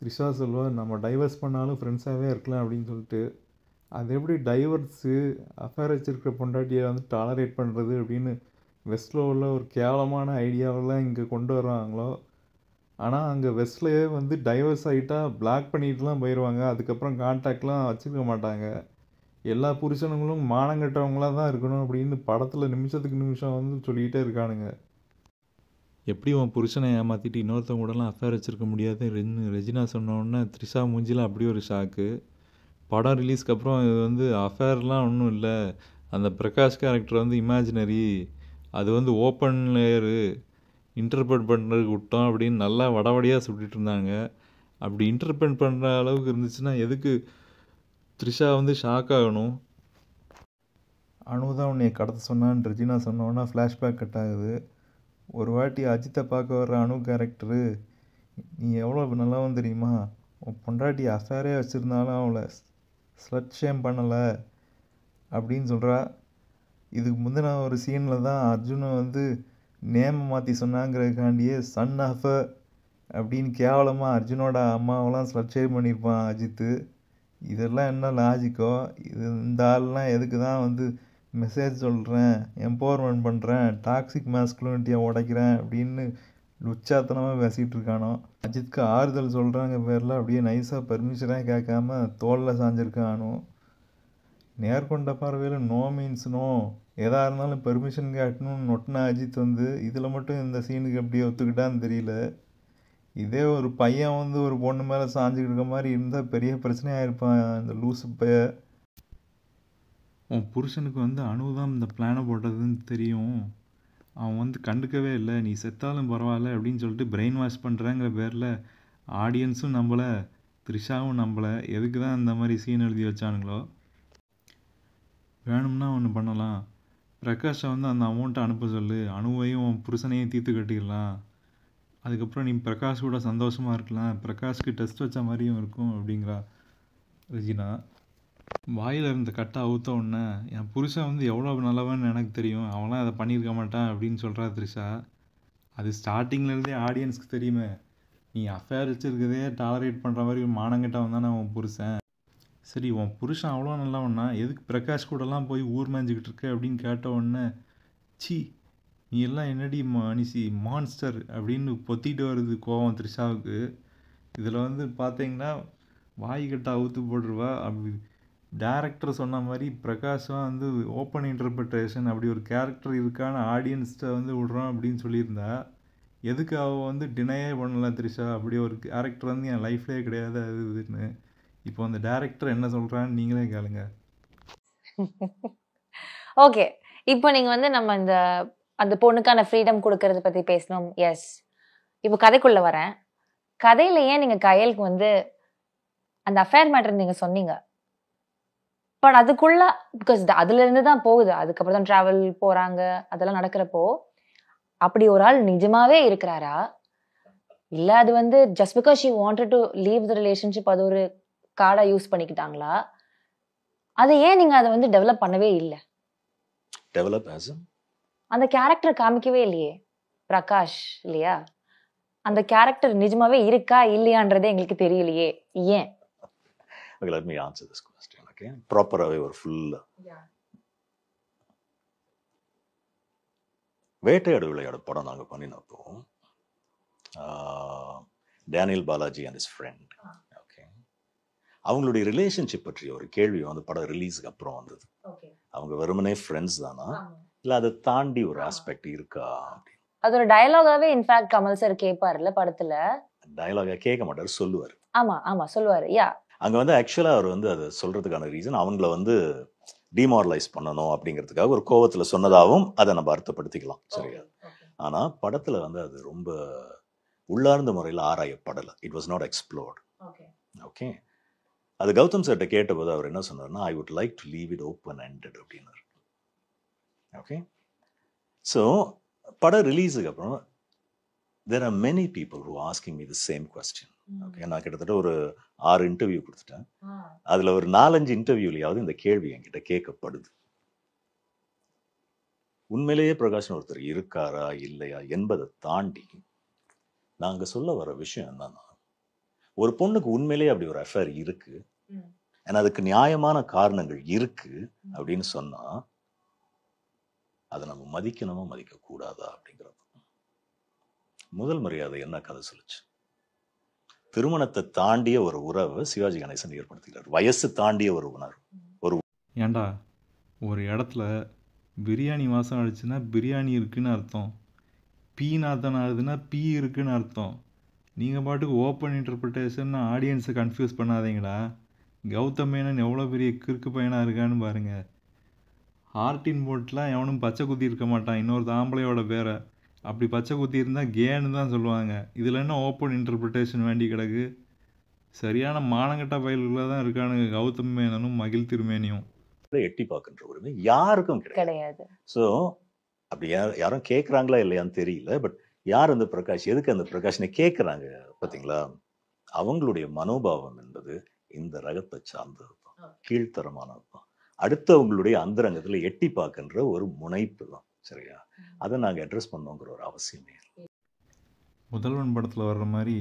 த்ரிஷா சொல்வா, நம்ம டைவர்ஸ் பண்ணாலும் ஃப்ரெண்ட்ஸாகவே இருக்கலாம் அப்படின்னு சொல்லிட்டு. அது எப்படி டைவர்ஸு அஃபேர் வச்சுருக்கிற பொண்டாட்டியை வந்து டாலரேட் பண்ணுறது அப்படின்னு வெஸ்ட்டில் உள்ள ஒரு கேவலமான ஐடியாவெல்லாம் இங்கே கொண்டு வர்றாங்களோ. ஆனால் அங்கே வெஸ்ட்லேயே வந்து டைவர்ஸ் ஆகிட்டா பிளாக் பண்ணிட்டுலாம் போயிடுவாங்க. அதுக்கப்புறம் கான்டாக்ட்லாம் வச்சுருக்க மாட்டாங்க. எல்லா புருஷனுங்களும் மானங்கட்டவங்களாக தான் இருக்கணும் அப்படின்னு படத்தில் நிமிஷத்துக்கு நிமிஷம் வந்து சொல்லிக்கிட்டே இருக்கானுங்க. எப்படி உன் புருஷனை ஏமாற்றிட்டு இன்னொருத்தவங்க கூடலாம் அஃபேர் வச்சுருக்க முடியாது ரெஜினா சொன்னோன்னே த்ரிஷா மூஞ்சியில் அப்படி ஒரு ஷாக்கு. படம் ரிலீஸ்க்கு அப்புறம் இது வந்து அஃபேர்லாம் ஒன்றும் இல்லை, அந்த பிரகாஷ் கேரக்டர் வந்து இமேஜினரி, அது வந்து ஓப்பன் லேயரு, இன்டர்பிரட் பண்ணுறதுக்கு விட்டோம் அப்படின்னு நல்லா வடவடியாக சுட்டிகிட்டு இருந்தாங்க. அப்படி இன்டர்பிரட் பண்ணுற அளவுக்கு இருந்துச்சுன்னா எதுக்கு த்ரிஷா வந்து ஷாக் ஆகணும். அனு தான் உன்னை கடத்த சொன்னான்னு ரெஜினா சொன்னோன்னா ஃப்ளாஷ்பேக் கட் ஆகுது. ஒரு வாட்டி அஜித்தை பார்க்க வர்ற அனு கேரக்டரு, நீ எவ்வளோ நல்லாவும் தெரியுமா, உன் பொண்டாட்டி அஃபேரே வச்சுருந்தாலும் அவளை ஸ்லட் ஷேம் பண்ணலை அப்படின்னு சொல்கிறா. இதுக்கு முந்தின ஒரு சீனில் தான் அர்ஜுனை வந்து நேமை மாற்றி சொன்னாங்கிறதுக்காண்டியே சன் ஆஃப் அப்படின்னு கேவலமாக அர்ஜுனோட அம்மாவெல்லாம் ஸ்லட் ஷேம் பண்ணியிருப்பான் அஜித்து. இதெல்லாம் என்ன லாஜிக்கோ, இந்த ஆள்லாம் எதுக்கு தான் வந்து மெசேஜ் சொல்கிறேன், எம்பவர்மெண்ட் பண்ணுறேன், டாக்ஸிக் மாஸ்குலினிட்டியை உடைக்கிறேன் அப்படின்னு லுச்சாத்தனமாக பேசிகிட்டு இருக்கானோ. அஜித்துக்கு ஆறுதல் சொல்கிறாங்க பேரில் அப்படியே நைஸாக பர்மிஷனே கேட்காம தோளில் சாஞ்சிருக்கானோ. நேர்கொண்ட பார்வையில் நோ மீன்ஸ் நோ, எதாக இருந்தாலும் பெர்மிஷன் கேட்டணும்னு நொட்டின அஜித் வந்து இதில் மட்டும் இந்த சீனுக்கு எப்படி ஒத்துக்கிட்டான்னு தெரியல. இதே ஒரு பையன் வந்து ஒரு பொண்ணு மேலே சாஞ்சிக்கிட்டு இருக்க மாதிரி இருந்தால் பெரிய பிரச்சனையாக இருப்பான் இந்த லூசு பைய. உன் புருஷனுக்கு வந்து அணுதான் இந்த பிளானை போட்டதுன்னு தெரியும், அவன் வந்து கண்டுக்கவே இல்லை, நீ செத்தாலும் பரவாயில்ல அப்படின்னு சொல்லிட்டு பிரெயின் வாஷ் பண்ணுறேங்கிற பேரில் ஆடியன்ஸும் நம்பலை, த்ரிஷாவும் நம்பலை. எதுக்கு தான் இந்த மாதிரி சீன் எழுதி வச்சானுங்களோ. வேணும்னா ஒன்று பண்ணலாம், பிரகாஷை வந்து அந்த அமௌண்ட்டை அனுப்ப சொல்லு, அணுவையும் புருஷனையும் தீர்த்து கட்டிடலாம், அதுக்கப்புறம் நீ பிரகாஷ் கூட சந்தோஷமாக இருக்கலாம், பிரகாஷ்க்கு டெஸ்ட் வச்ச மாதிரியும் இருக்கும் அப்படிங்கிறா ரெஜினா. வாயில் இருந்த கட்டை அவுத்த உடனே என் புருஷன் வந்து எவ்வளோ நல்லவன்னு எனக்கு தெரியும், அவன்லாம் அதை பண்ணியிருக்க மாட்டான் அப்படின்னு சொல்கிறா த்ரிஷா. அது ஸ்டார்டிங்லேருந்தே ஆடியன்ஸ்க்கு தெரியுமே, நீ அஃபேர் வச்சுருக்கதே டாலரேட் பண்ணுற மாதிரி மானங்கிட்டவன் தானே உன் புருஷன். சரி உன் புருஷன் அவ்வளோ நல்லவன்னா எதுக்கு பிரகாஷ் கூடலாம் போய் ஊர் மேய்ஞ்சிக்கிட்டு இருக்க அப்படின்னு கேட்ட உடனே, சி நீ எல்லாம் என்னடி மனுஷி மான்ஸ்டர் அப்படின்னு பொத்திட்டு வருது கோவம் த்ரிஷாவுக்கு. இதில் வந்து பார்த்தீங்கன்னா வாய் கட்ட அவுத்து போட்டுருவா. அப்படி டேரக்டர் சொன்ன மாதிரி பிரகாஷாக வந்து ஓப்பன் இன்டர்பிரிட்டேஷன் அப்படி ஒரு கேரக்டர் இருக்கான்னு ஆடியன்ஸ்கிட்ட வந்து விடுறோம் அப்படின்னு சொல்லியிருந்தா, எதுக்கு அவள் வந்து டினையே பண்ணல த்ரிஷா, அப்படி ஒரு கேரக்டர் வந்து என் லைஃப்லேயே கிடையாது அது இதுன்னு. இப்போ அந்த டேரக்டர் என்ன சொல்கிறான்னு நீங்களே கேளுங்க. ஓகே, இப்போ நீங்கள் வந்து நம்ம இந்த அந்த பொண்ணுக்கான ஃப்ரீடம் கொடுக்கறத பற்றி பேசணும். எஸ், இப்போ கதைக்குள்ளே வரேன். கதையில் ஏன் நீங்கள் கயலுக்கு வந்து அந்த அஃபேர் மேட்டர் நீங்கள் சொன்னீங்க, பட் அதுக்குள்ள பிகாஸ் அதுலேருந்து தான் போகுது, அதுக்கப்புறம் தான் ட்ராவல் போகிறாங்க, அதெல்லாம் நடக்கிறப்போ அப்படி ஒரு ஆள் நிஜமாவே இருக்கிறாரா, இல்லை அது வந்து just because she wanted to leave the relationship அது ஒரு கார்டாக யூஸ் பண்ணிக்கிட்டாங்களா, அதை ஏன் நீங்கள் அதை வந்து டெவலப் பண்ணவே இல்லை? டெவலப் அந்த கேரக்டர் காமிக்கவே இல்லையே பிரகாஷ், இல்லையா? அந்த கேரக்டர் நிஜமாவே இருக்கா இல்லையான்றதே எங்களுக்கு தெரியலையே, ஏன்? Okay, let me answer this question. Okay, ப்ராப்பராகவே ஒரு ஃபுல் வேட்டையாடு விளையாடு படம் நாங்கள் பண்ணினப்போ Daniel Balaji and is friend, okay, அவங்களுடைய ரிலேஷன்ஷிப் பற்றி ஒரு கேள்வி வந்து படம் ரிலீஸுக்கு அப்புறம் வந்தது. அவங்க வெறுமனே ஃப்ரெண்ட்ஸ் தானா, இல்லை அதை தாண்டி ஒரு ஆஸ்பெக்ட் இருக்கா அப்படின்னு. அது ஒரு டயலாகாவே இன்ஃபேக்ட் கமல் சார் கேட்பார்ல படத்துல. டயலாக கேட்க மாட்டார், சொல்லுவார். ஆமா ஆமா சொல்லுவாரு. யா, அங்கே வந்து ஆக்சுவலாக அவர் வந்து அதை சொல்கிறதுக்கான ரீசன் அவங்கள வந்து டிமாரலைஸ் பண்ணணும் அப்படிங்கிறதுக்காக ஒரு கோவத்தில் சொன்னதாகவும் அதை நம்ம அர்த்தப்படுத்திக்கலாம், சரியா? ஆனால் படத்தில் வந்து அது ரொம்ப உள்ளார்ந்த முறையில் ஆராயப்படலை. It was not explored. Okay, அது கௌதம் சார்கிட்ட கேட்டபோது அவர் என்ன சொன்னார்னா, I would like to leave it open ended அப்படின்னாரு. ஓகே, ஸோ படம் ரிலீஸுக்கு அப்புறம் there are many people who are asking me the same question. Okay, நான் கிட்டத்தட்ட ஒரு 6 இன்டர்வியூ கொடுத்துட்டேன். அதில் ஒரு 4-5 இன்டர்வியூலையாவது இந்த கேள்வி என்கிட்ட கேட்கப்படுது. உண்மையிலேயே பிரகாஷன் ஒருத்தர் இருக்காரா இல்லையா என்பதை தாண்டி நாங்கள் சொல்ல வர விஷயம் என்னன்னா, ஒரு பொண்ணுக்கு உண்மையிலேயே அப்படி ஒரு அஃபேர் இருக்கு, ஏன்னா அதுக்கு நியாயமான காரணங்கள் இருக்கு அப்படின்னு சொன்னா அதை நம்ம மதிக்கணுமா மதிக்க கூடாதா அப்படிங்கிறது. முதல் மரியாதை என்ன கதை சொல்லுச்சு, திருமணத்தை தாண்டிய ஒரு உறவை சிவாஜி கணேசன் ஏற்படுத்திக்கிறார். வயசு தாண்டிய ஒரு உணர்வு. ஒரு ஏண்டா ஒரு இடத்துல பிரியாணி வாசம் அடிச்சுன்னா பிரியாணி இருக்குன்னு அர்த்தம், பீ நாத்தம் ஆகுதுன்னா பீ இருக்குன்னு அர்த்தம். நீங்கள் பாட்டுக்கு ஓப்பன் இன்டர்பிரிட்டேஷன் ஆடியன்ஸை கன்ஃபியூஸ் பண்ணாதீங்களா. கௌதம் மேனன் எவ்வளோ பெரிய கிறுக்கு பையனாக இருக்கான்னு பாருங்கள். ஹார்டின் போட்லாம் எவனும் பச்சை குத்தி இருக்க மாட்டான் இன்னொரு ஆம்பளையோட பேரை. அப்படி பச்சை குத்தி இருந்தால் கேன்னு தான் சொல்லுவாங்க. இதில் என்ன ஓப்பன் இன்டர்பிரிட்டேஷன் வேண்டி கிடக்கு. சரியான மானங்கட்ட பயல்களில் தான் இருக்கானுங்க கௌதம் மேனனும் மகிழ் திருமேனியும். எட்டி பார்க்கின்ற உரிமை யாருக்கும் கிடையாது. ஸோ அப்படி யாரும் கேட்குறாங்களா இல்லையான்னு தெரியல. பட் யார் அந்த பிரகாஷ், எதுக்கு அந்த பிரகாஷ்னை கேட்குறாங்க பார்த்தீங்களா? அவங்களுடைய மனோபாவம் என்பது இந்த ரகத்தை சார்ந்தது தான், கீழ்த்தரமானது தான், அடுத்தவங்களுடைய அந்தரங்கத்தில் எட்டி பார்க்கின்ற ஒரு முனைப்பு தான், சரியா? அதை நாங்கள் அட்ரஸ் பண்ணோங்கிற ஒரு அவசியமே. முதல்வன் படத்தில் வர்ற மாதிரி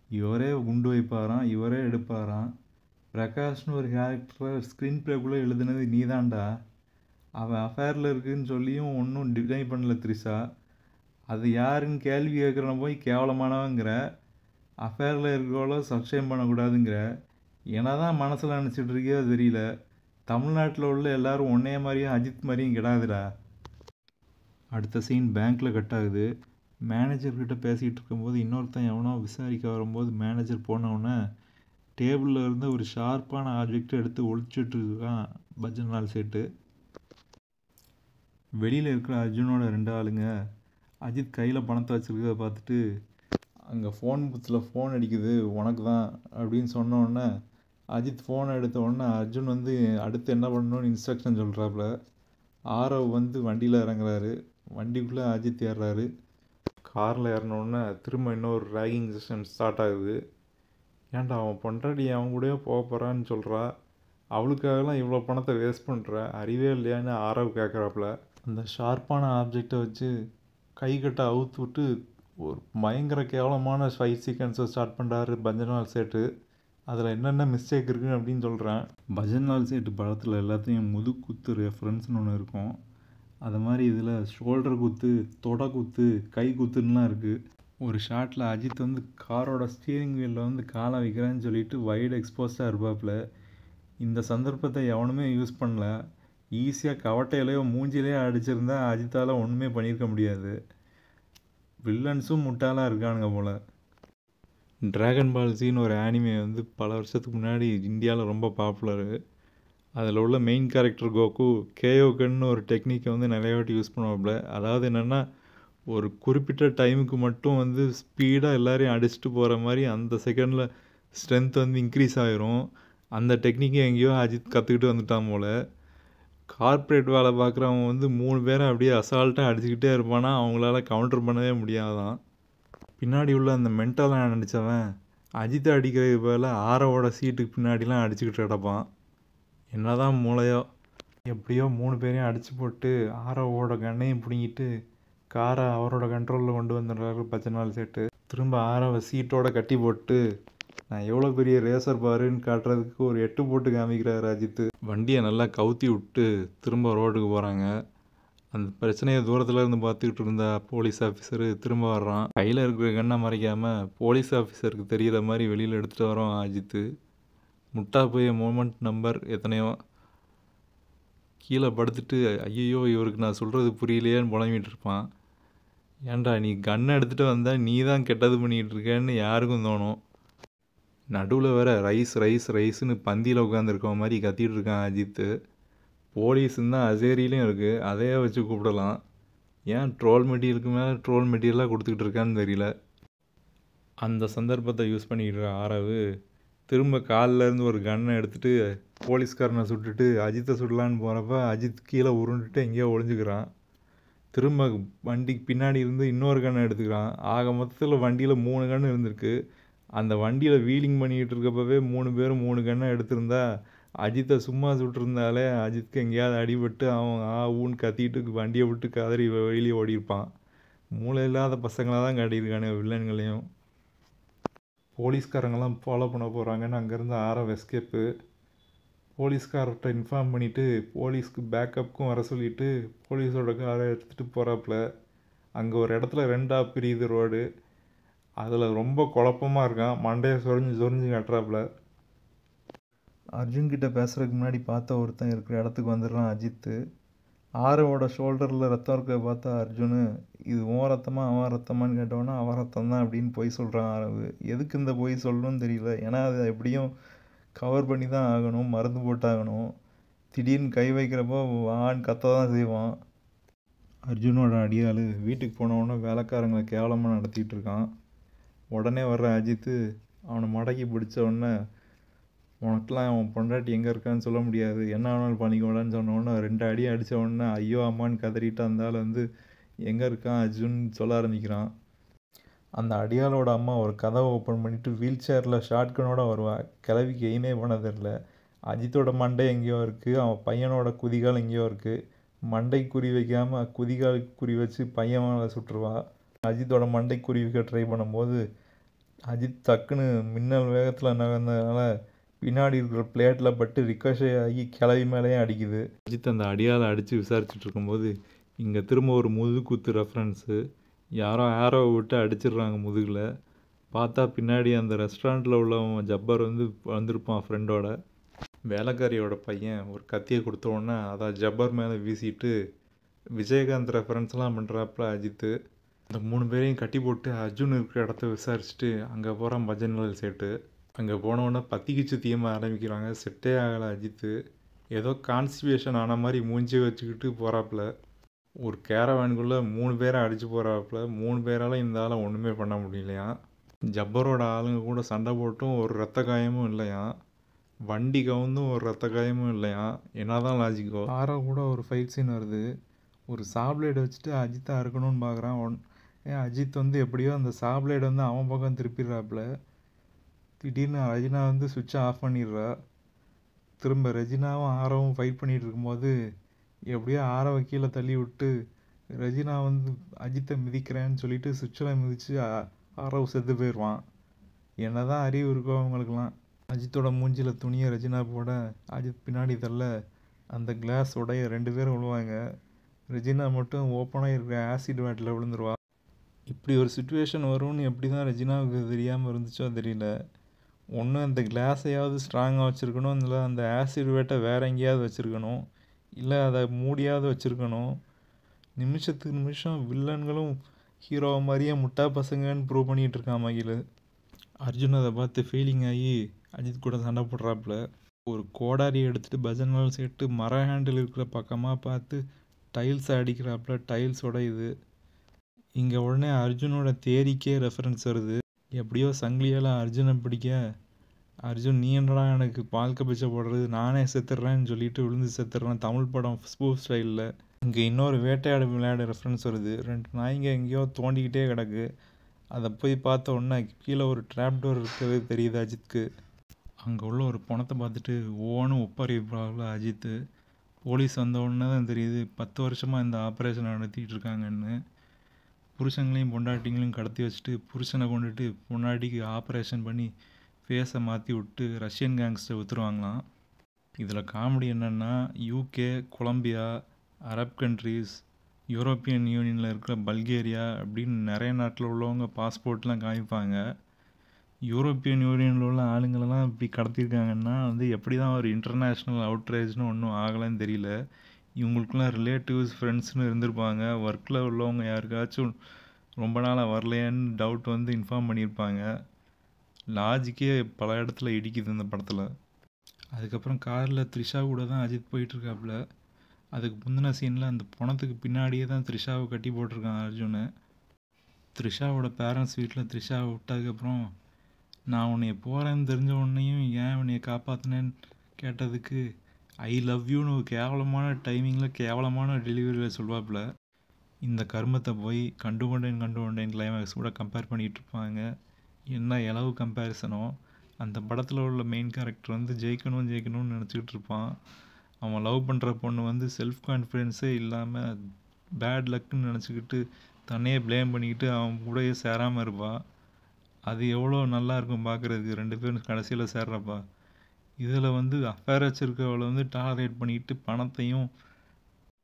இவரே குண்டு வைப்பாராம், இவரே எடுப்பாராம். பிரகாஷ்னு ஒரு கேரக்டரை ஸ்க்ரீன் ப்ளேக்குள்ளே எழுதுனது நீதான்டா. அவன் அஃபேரில் இருக்குதுன்னு சொல்லியும் ஒன்றும் டினை பண்ணல த்ரிஷா. அது யாருன்னு கேள்வி கேட்குறன போய் கேவலமானவங்கிற, அஃபேரில் இருக்கவளோ சப்ஸ்கிரைப் பண்ணக்கூடாதுங்கிற. ஏன்னா தான் மனசில் நினச்சிட்டு இருக்கியோ தெரியல. தமிழ்நாட்டில் உள்ள எல்லாரும் ஒன்னே மாதிரியும் அஜித் மாதிரியும் கிடாதுடா. அடுத்த சீன் பேங்க்கில் கட் ஆகுது. மேனேஜர்கிட்ட பேசிகிட்டு இருக்கும்போது இன்னொருத்தன் எவனோ விசாரிக்க வரும்போது மேனேஜர் போனவுடனே டேபிளில் இருந்து ஒரு ஷார்ப்பான ஆப்ஜெக்ட் எடுத்து ஒழிச்சிட்டு இருக்கான் பஜன்லால் சேட்டு. வெளியில் இருக்கிற அர்ஜுனோட 2 ஆளுங்க அஜித் கையில் பணத்தை வச்சுருக்கிறத பார்த்துட்டு, அங்கே ஃபோன் புத்தில் ஃபோன் அடிக்குது உனக்கு தான் அப்படின்னு சொன்னோடனே அஜித் ஃபோனை எடுத்த உடனே அர்ஜுன் வந்து அடுத்து என்ன பண்ணணும்னு இன்ஸ்ட்ரக்ஷன் சொல்கிறாப்புல. ஆரவ் வந்து வண்டியில் இறங்குறாரு. வண்டிக்குள்ளே அஜித் ஏறுறாரு. காரில் ஏறினோடனே திரும்ப இன்னொரு ரேகிங் செஷன் ஸ்டார்ட் ஆகுது. ஏன்டா அவன் பொண்டாட்டி அவன் கூடயே போக போகிறான்னு சொல்கிறா, அவளுக்காகலாம் இவ்வளோ பணத்தை வேஸ்ட் பண்ணுற, அறிவே இல்லையான்னு ஆரவ் கேட்குறாப்புல. அந்த ஷார்ப்பான ஆப்ஜெக்டை வச்சு கை கட்ட அவுத்து விட்டு ஒரு பயங்கர கேவலமான ஃபைட் சீக்வன்ஸை ஸ்டார்ட் பண்ணுறாரு பஜன்லால் சேட்டு. அதில் என்னென்ன மிஸ்டேக் இருக்குன்னு அப்படின்னு சொல்கிறேன். பஜன்லால் சேட்டு படத்தில் எல்லாத்தையும் முதுகுத்து ரெஃபரன்ஸ்னு ஒன்று இருக்கும். அது மாதிரி இதில் ஷோல்டர் குத்து, தொடை குத்து, கை குத்துன்னெலாம் இருக்குது. ஒரு ஷாட்டில் அஜித் வந்து காரோட ஸ்டீரிங் வீலில் வந்து காலை வைக்கிறேன்னு சொல்லிட்டு வைடு எக்ஸ்போஸ்டாக இருப்பாப்புல. இந்த சந்தர்ப்பத்தை எவனுமே யூஸ் பண்ணல. ஈஸியாக கவட்டையிலையோ மூஞ்சிலேயோ அடிச்சிருந்தா அஜித்தால் ஒன்றுமே பண்ணியிருக்க முடியாது. வில்லன்ஸும் முட்டாளாக இருக்கானுங்க போல். ட்ராகன் பால் ஜின்னு ஒரு ஆனிமே வந்து பல வருஷத்துக்கு முன்னாடி இந்தியாவில் ரொம்ப பாப்புலரு. அதில் உள்ள மெயின் கேரக்டர் கோகு கேயோகன்னு ஒரு டெக்னிக்கை வந்து நிறைய வாட்டி யூஸ் பண்ணுவாப்புல. அதாவது என்னென்னா, ஒரு குறிப்பிட்ட டைமுக்கு மட்டும் வந்து ஸ்பீடாக எல்லாரையும் அடிச்சுட்டு போகிற மாதிரி அந்த செகண்டில் ஸ்ட்ரென்த் வந்து இன்க்ரீஸ் ஆகிரும். அந்த டெக்னிக்கை எங்கேயோ அஜித் கற்றுக்கிட்டு வந்துட்டான் போல். கார்ப்பரேட் வேலை பார்க்குறவங்க வந்து 3 பேரை அப்படியே அசால்ட்டாக அடிச்சுக்கிட்டே இருப்பானா, அவங்களால கவுண்டர் பண்ணவே முடியாதான். பின்னாடி உள்ள அந்த மென்டலாக நடித்தவன் அஜித்தை அடிக்கிறது போல் ஆரோவோட சீட்டுக்கு பின்னாடிலாம் அடிச்சுக்கிட்டு கிடப்பான். என்னதான் மூளையோ, எப்படியோ 3 பேரையும் அடித்து போட்டு ஆரோவோட கண்ணையும் பிடுங்கிட்டு காரை அவரோட கண்ட்ரோலில் கொண்டு வந்துடுறாரு பஜன்லால் சேட்டு. திரும்ப ஆரோவை சீட்டோட கட்டி போட்டு நான் எவ்வளோ பெரிய ரேசர் பாருன்னு காட்டுறதுக்கு ஒரு 8 போட்டு காமிக்கிறார் அஜித். வண்டியை நல்லா கவுத்தி விட்டு திரும்ப ரோடுக்கு போகிறாங்க. அந்த பிரச்சனையை தூரத்தில் இருந்து பார்த்துக்கிட்டு இருந்த போலீஸ் ஆஃபீஸரு திரும்ப வர்றான். கையில் இருக்கிற கண்ணை மறைக்காமல் போலீஸ் ஆஃபீஸருக்கு தெரிகிற மாதிரி வெளியில் எடுத்துகிட்டு வரோம் அஜித்து. முட்டா போய் மூமெண்ட் நம்பர் எத்தனையோ கீழே படுத்துட்டு ஐயோ இவருக்கு நான் சொல்கிறது புரியலையேன்னு புலம்பிகிட்டு இருப்பான். ஏன்டா நீ கன்னை எடுத்துகிட்டு வந்தால் நீ தான் கெட்டது பண்ணிகிட்டு இருக்கேன்னு யாருக்கும் தோணும். நடுவில் வேற ரைஸ் ரைஸ் ரைஸ்னு பந்தியில் உட்காந்துருக்க மாதிரி கத்திகிட்டு இருக்கான் அஜித்து. போலீஸுன்னு தான் அசேரியிலையும் இருக்குது, அதையே வச்சு கூப்பிடலாம். ஏன் ட்ரோல் மெட்டீரியலுக்கு மேலே ட்ரோல் மெட்டீரியலாக கொடுத்துக்கிட்டு இருக்கான்னு தெரியல. அந்த சந்தர்ப்பத்தை யூஸ் பண்ணிக்கிட்டு ஆரவு திரும்ப காலிலேருந்து ஒரு கன்னை எடுத்துகிட்டு போலீஸ்காரனை சுட்டுட்டு அஜித்தை சுடலான்னு போகிறப்ப அஜித் கீழே உருண்டுட்டு எங்கேயோ ஒளிஞ்சுக்கிறான். திரும்ப வண்டிக்கு பின்னாடி இருந்து இன்னொரு கன்னை எடுத்துக்கிறான். ஆக மொத்தத்தில் வண்டியில் 3 கன்று இருந்திருக்கு. அந்த வண்டியில் வீலிங் பண்ணிக்கிட்டு இருக்கப்பவே 3 பேரும் 3 கன்னை எடுத்திருந்தா அஜித்தை சும்மா சுட்டிருந்தாலே அஜித்துக்கு எங்கேயாவது அடிபட்டு அவன் ஊன்னு கத்திட்டு வண்டியை விட்டு கதறி வெளியே ஓடியிருப்பான். மூளை இல்லாத பசங்களாக தான் காட்டியிருக்கானு வில்லன்களையும். போலீஸ்காரங்கெல்லாம் ஃபாலோ பண்ண போகிறாங்கன்னு அங்கேருந்து ஆரவ் எஸ்கேப்பு. போலீஸ்கார்ட்ட இன்ஃபார்ம் பண்ணிவிட்டு போலீஸ்க்கு பேக்கப்புக்கும் வர சொல்லிவிட்டு போலீஸோட காரை எடுத்துகிட்டு போகிறாப்புல. அங்கே ஒரு இடத்துல 2ஆக பிரியுது ரோடு. அதில் ரொம்ப குழப்பமாக இருக்கான். மண்டையை சொரிஞ்சு கட்டுறாப்புல. அர்ஜுன்கிட்ட பேசுகிறதுக்கு முன்னாடி பார்த்த ஒருத்தன் இருக்கிற இடத்துக்கு வந்துடுறான் அஜித்து. ஆரோவோட ஷோல்டரில் ரத்தம் இருக்க பார்த்தா அர்ஜுனு இது உன் ரத்தமா அவன் ரத்தமானு கேட்டோன்னா அவன் ரத்தம் தான் அப்படின்னு பொய் சொல்கிறான் ஆரவு. எதுக்கு இந்த பொய் சொல்லணும்னு தெரியல. ஏன்னா அதை எப்படியும் கவர் பண்ணி தான் ஆகணும், மருந்து போட்டாகணும். திடீர்னு கை வைக்கிறப்போ வான்னு கத்த தான் செய்வான். அர்ஜுனோட அடியாள் வீட்டுக்கு போனவுடனே வேலைக்காரங்களை கேவலமாக நடத்திக்கிட்டு இருக்கான். உடனே வர்ற அஜித்து அவனை மடக்கி பிடிச்ச உடனே உனக்கெலாம் அவன் பொண்டாட்டி எங்கே இருக்கான்னு சொல்ல முடியாது, என்ன ஆனாலும் பண்ணிக்கோடான்னு சொன்னோடனே 2 அடியும் அடித்த உடனே ஐயோ அம்மான்னு கதறிட்டு அந்தால வந்து எங்கே இருக்கான் அர்ஜுன் சொல்ல ஆரம்பிக்கிறான். அந்த அடியாளோட அம்மா ஒரு கதவை ஓப்பன் பண்ணிவிட்டு வீல் சேரில் ஷாட்கனோட வருவா. கிளவிக்கு எய்மே பண்ண தெரில. அஜித்தோட மண்டை எங்கேயோ இருக்குது, அவன் பையனோட குதிகால் எங்கேயோ இருக்குது. மண்டை குறி வைக்காமல் குதிகால் குறி வச்சு பையன் மேலே சுட்டுருவா. அஜித்தோட மண்டை குறி வைக்க ட்ரை பண்ணும்போது அஜித் டக்குன்னு மின்னல் வேகத்தில் நகர்ந்ததுனால பின்னாடி இருக்கிற பிளேட்டில் பட்டு ரிக்கோஷே ஆகி கிளவி மேலேயும் அடிக்குது. அஜித் அந்த அடியால் அடித்து விசாரிச்சுட்டு இருக்கும்போது இங்கே திரும்ப ஒரு முதுகுத்து ரெஃபரன்ஸு. யாரோ ஆரோவை விட்டு அடிச்சிடுறாங்க முதுகில். பார்த்தா பின்னாடி அந்த ரெஸ்டாரண்ட்டில் உள்ளவன் ஜப்பர் வந்து வந்திருப்பான் ஃப்ரெண்டோட. வேலைக்காரியோட பையன் ஒரு கத்தியை கொடுத்த உடனே அதை ஜப்பர் மேலே வீசிட்டு விஜயகாந்த் ரெஃபரன்ஸ்லாம் பண்ணுறாப்புல அஜித்து. இந்த 3 பேரையும் கட்டி போட்டு அர்ஜுன் இருக்கிற இடத்த விசாரிச்சுட்டு அங்கே போகிறான் பஜன்லால் சேட்டு. அங்கே போனவுடனே பத்திக்கிச்சு தீமை ஆரம்பிக்கிறாங்க. செட்டே ஆகலை அஜித்து. ஏதோ கான்ஸ்டிபேஷன் ஆன மாதிரி மூஞ்சி வச்சுக்கிட்டு போகிறாப்புல. ஒரு கேரவேனுக்குள்ளே 3 பேரை அடித்து போகிறாப்புல. 3 பேரால் இந்த ஆளை ஒன்றுமே பண்ண முடியலையா. ஜப்பரோட ஆளுங்க கூட சண்டை போட்டும் ஒரு ரத்த காயமும் இல்லையா. வண்டி கவுந்தும் ஒரு ரத்த காயமும் இல்லையா. என்ன தான் லாஜிக்கோ. ஆரோ கூட ஒரு ஃபைட் சீன் வருது. ஒரு சாப்லேடை வச்சுட்டு அஜித்தை அறுக்கணும்னு பார்க்குறான். அஜித் வந்து எப்படியோ அந்த சாப்லேடை வந்து அவன் பக்கம் திருப்பிடுறாப்புல. திடீர்னு ரெஜினா வந்து சுவிட்சை ஆஃப் பண்ணிடுறா. திரும்ப ரெஜினாவும் ஆரோவும் ஃபைட் பண்ணிகிட்டு இருக்கும்போது எப்படியோ ஆரோவை கீழே தள்ளி விட்டு ரெஜினா வந்து அஜித்தை மிதிக்கிறேன்னு சொல்லிட்டு சுவிட்சில் மிதித்து ஆரோவை செத்து போயிடுவான். என்ன தான் அறிவு இருக்கோ அவங்களுக்குலாம். அஜித்தோட மூஞ்சியில் துணியை ரெஜினா போட அஜித் பின்னாடி தள்ள அந்த கிளாஸ் உடைய 2 பேரும் விழுவாங்க. ரெஜினா மட்டும் ஓப்பனாக இருக்கிற ஆசிட் வேட்டில் விழுந்துருவா. இப்படி ஒரு சுச்சுவேஷன் வரும்னு எப்படி தான் ரெஜினாவுக்கு தெரியாமல் இருந்துச்சோ தெரியல. ஒன்று அந்த கிளாஸையாவது ஸ்ட்ராங்காக வச்சுருக்கணும், இல்லை அந்த ஆசிட் வேட்டை வேறு எங்கேயாவது வச்சுருக்கணும், இல்லை அதை மூடியாவது வச்சுருக்கணும். நிமிஷத்துக்கு நிமிஷம் வில்லன்களும் ஹீரோவை மாதிரியே முட்டா பசங்கன்னு ப்ரூவ் பண்ணிகிட்டு இருக்கான் மகிழ். அர்ஜுன் அதை பார்த்து ஃபீலிங் ஆகி அஜித் கூட சண்டை போடுறாப்புல. ஒரு கோடாரி எடுத்துகிட்டு பஜன்லால் சேட்டு மர ஹேண்டில் இருக்கிற பக்கமாக பார்த்து டைல்ஸை அடிக்கிறாப்புல. டைல்ஸ் உடையுது. இங்கே உடனே அர்ஜுனோட தேரிக்கே ரெஃபரன்ஸ் வருது. எப்படியோ சங்கிலியால் அர்ஜுனை பிடிக்க அர்ஜுன் நீ என்னடா எனக்கு பால்க பிச்சை போடுறது, நானே செத்துடுறேன்னு சொல்லிட்டு விழுந்து செத்துடுறேன். தமிழ் படம் ஸ்பூஃப் ஸ்டைலில். இங்கே இன்னொரு வேட்டையாடு விளையாட ரெஃபரன்ஸ் வருது. 2 நாய்ங்க எங்கேயோ தோண்டிக்கிட்டே கிடக்கு. அதை போய் பார்த்த உடனே கீழே ஒரு ட்ராப் டோர் இருக்கிறது தெரியுது அஜித்துக்கு. அங்கே உள்ள ஒரு பணத்தை பார்த்துட்டு ஓன்னு ஒப்பறிவிப்பாங்கள அஜித்து. போலீஸ் வந்த உடனே தான் தெரியுது 10 வருஷமாக இந்த ஆப்ரேஷன் நடத்திட்டு இருக்காங்கன்னு. புருஷங்களையும் பொண்டாட்டிங்களையும் கடத்தி வச்சுட்டு புருஷனை கொண்டுட்டு பொண்டாட்டிக்கு ஆப்ரேஷன் பண்ணி ஃபேஸை மாற்றி விட்டு ரஷ்யன் கேங்ஸ்டர் விற்றுருவாங்களாம். இதில் காமெடி என்னென்னா UK, Colombia, Arab countries, European யூனியனில் இருக்கிற பல்கேரியா அப்படின்னு நிறைய நாட்டில் உள்ளவங்க பாஸ்போர்ட்லாம் காமிப்பாங்க. யூரோப்பியன் யூனியனில் உள்ள ஆளுங்களெல்லாம் இப்படி கடத்திருக்காங்கன்னா வந்து எப்படி தான் ஒரு இன்டர்நேஷ்னல் அவுட்ரேஜ்னு ஒன்றும் ஆகலைன்னு தெரியல. இவங்களுக்குலாம் ரிலேட்டிவ்ஸ் ஃப்ரெண்ட்ஸ்னு இருந்திருப்பாங்க. ஒர்க்கில் உள்ளவங்க யாருக்காச்சும் ரொம்ப நாளாக வரலையான்னு டவுட் வந்து இன்ஃபார்ம் பண்ணியிருப்பாங்க. லாஜிக்கே பல இடத்துல இடிக்குது இந்த படத்தில். அதுக்கப்புறம் காரில் த்ரிஷா கூட தான் அஜித் போயிட்டுருக்காப்புல. அதுக்கு முந்தின சீனில் அந்த பணத்துக்கு பின்னாடியே தான் த்ரிஷாவை கட்டி போட்டிருக்கான் அர்ஜுனு. த்ரிஷாவோட பேரண்ட்ஸ் வீட்டில் த்ரிஷாவை விட்டதுக்கப்புறம் நான் உன்னைய போகிறேன்னு தெரிஞ்ச உடனேயும் ஏன் உன்னைய காப்பாற்றினேன்னு கேட்டதுக்கு ஐ லவ் யூன்னு கேவலமான டைமிங்கில் கேவலமான டெலிவரியில் சொல்வாப்புல. இந்த கர்மத்தை போய் கண்டு கொண்டேன் கிளைமேக்ஸ் கூட கம்பேர் பண்ணிகிட்டு இருப்பாங்க. என்ன எளவு கம்பேரிசனோ. அந்த படத்தில் உள்ள மெயின் கேரக்டர் வந்து ஜெயிக்கணும்னு நினச்சிக்கிட்டு இருப்பான். அவன் லவ் பண்ணுற பொண்ணு வந்து செல்ஃப் கான்ஃபிடென்ஸே இல்லாமல் பேட் லக்குன்னு நினச்சிக்கிட்டு தன்னையே ப்ளேம் பண்ணிக்கிட்டு அவன் கூடயே சேராமல் இருப்பாள். அது எவ்வளோ நல்லா இருக்கும் பார்க்குறதுக்கு. 2 பேரும் கடைசியில் சேர்றப்பா. இதில் வந்து அஃபேர் வச்சுருக்கவளை வந்து டாலரேட் பண்ணிக்கிட்டு பணத்தையும்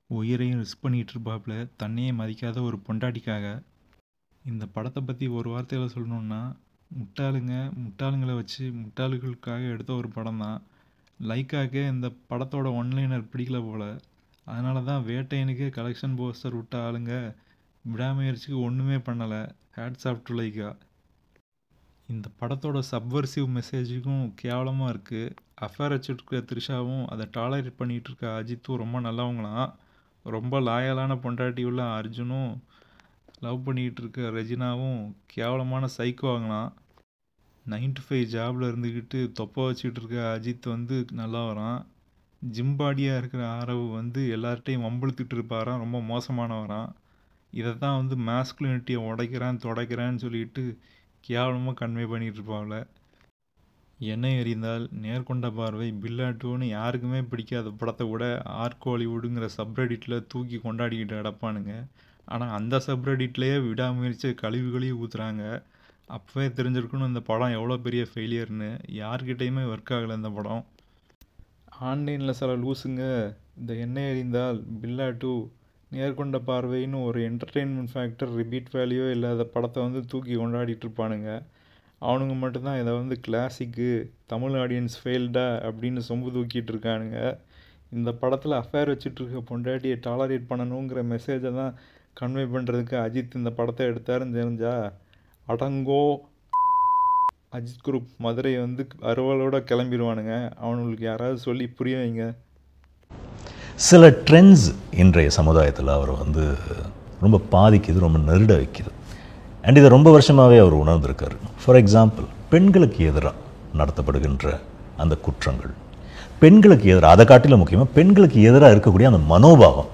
உயிரையும் ரிஸ்க் பண்ணிகிட்டு இருப்பாப்புல தன்னையே மதிக்காத ஒரு பொண்டாட்டிக்காக. இந்த படத்தை பற்றி ஒரு வார்த்தையில் சொல்லணுன்னா முட்டாளுங்களை வச்சு முட்டாளுகளுக்காக எடுத்த ஒரு படம் தான். லைக்காக்கே இந்த படத்தோட ஒன்லைனர் பிடிக்கல போல். அதனால தான் வேட்டையனுக்கே கலெக்ஷன் போஸ்டர் விட்ட ஆளுங்க விடாமுயற்சிக்கு ஒன்றுமே பண்ணலை. Hats off to Lyca. இந்த படத்தோட சப்வர்சிவ் மெசேஜுக்கும் கேவலமாக இருக்குது. அஃபேர் வச்சுட்ருக்க த்ரிஷாவும் அதை டாலரேட் பண்ணிகிட்டு இருக்க அஜித்தும் ரொம்ப நல்லவங்களாம். ரொம்ப லாயலான பொண்டாட்டி உள்ள அர்ஜுனும் லவ் பண்ணிகிட்டு இருக்க ரெஜினாவும் கேவலமான சைக்கோவாங்களாம். 9 to 5 ஜாபில் இருந்துக்கிட்டு தொப்பை வச்சுக்கிட்டு இருக்க அஜித் வந்து நல்லா வரான். ஜிம்பாடியாக இருக்கிற ஆரவு வந்து எல்லார்ட்டையும் வம்பிழுத்துட்டு இருப்பாராம். ரொம்ப மோசமானவரான். இதை தான் வந்து மாஸ்குலினிட்டியை துடைக்கிறான்னு சொல்லிட்டு கேவலமாக கன்வே பண்ணிகிட்டு இருப்பாங்கள. எண்ணெய் எறிந்தால் நேர்கொண்ட பார்வை, பில்லா 2ன்னு யாருக்குமே பிடிக்காத படத்தை கூட ஆர்க் ஹாலிவுட்டுங்கிற சப்ரெடிட்டில் தூக்கி கொண்டாடிக்கிட்டு கிடப்பானுங்க. ஆனால் அந்த சப்ரெடிட்லேயே விடாமுயற்சி கழிவுகளையும் ஊற்றுறாங்க. அப்போவே தெரிஞ்சிருக்கணும் இந்த படம் எவ்வளோ பெரிய ஃபெயிலியர்னு. யார்கிட்டையுமே ஒர்க் ஆகலை இந்த படம். ஆன்லைனில் சில லூஸுங்க இந்த எண்ணெய் எறிந்தால், பில்லா 2, நேர்கொண்ட பார்வைன்னு ஒரு என்டர்டெயின்மெண்ட் ஃபேக்டர் ரிப்பீட் வேல்யூ இல்லாத படத்தை வந்து தூக்கி கொண்டாடிட்டு இருப்பானுங்க. அவனுங்க மட்டும்தான் இதை வந்து கிளாசிக்கு தமிழ் ஆடியன்ஸ் ஃபெயில்டா அப்படின்னு சொம்பு தூக்கிட்டு இருக்கானுங்க. இந்த படத்தில் அஃபேர் வச்சுட்ருக்க பொண்டாட்டியை டாலரேட் பண்ணணுங்கிற மெசேஜை தான் கன்வே பண்ணுறதுக்கு அஜித் இந்த படத்தை எடுத்தாருன்னு தெரிஞ்சா அடங்கோ அஜித் குரூப் மதுரை வந்து அறுவலோட கிளம்பிடுவானுங்க. அவனுங்களுக்கு யாராவது சொல்லி புரிய வைங்க. சில ட்ரெண்ட்ஸ் இன்றைய சமுதாயத்தில் அவர் வந்து ரொம்ப பாதிக்குது, ரொம்ப நெருட வைக்குது. அண்ட் இதை ரொம்ப வருஷமாகவே அவர் உணர்ந்திருக்காரு. ஃபார் எக்ஸாம்பிள், பெண்களுக்கு எதிராக நடத்தப்படுகின்ற அந்த குற்றங்கள், பெண்களுக்கு எதிராக, அதை காட்டிலும் முக்கியமாக பெண்களுக்கு எதிராக இருக்கக்கூடிய அந்த மனோபாவம்,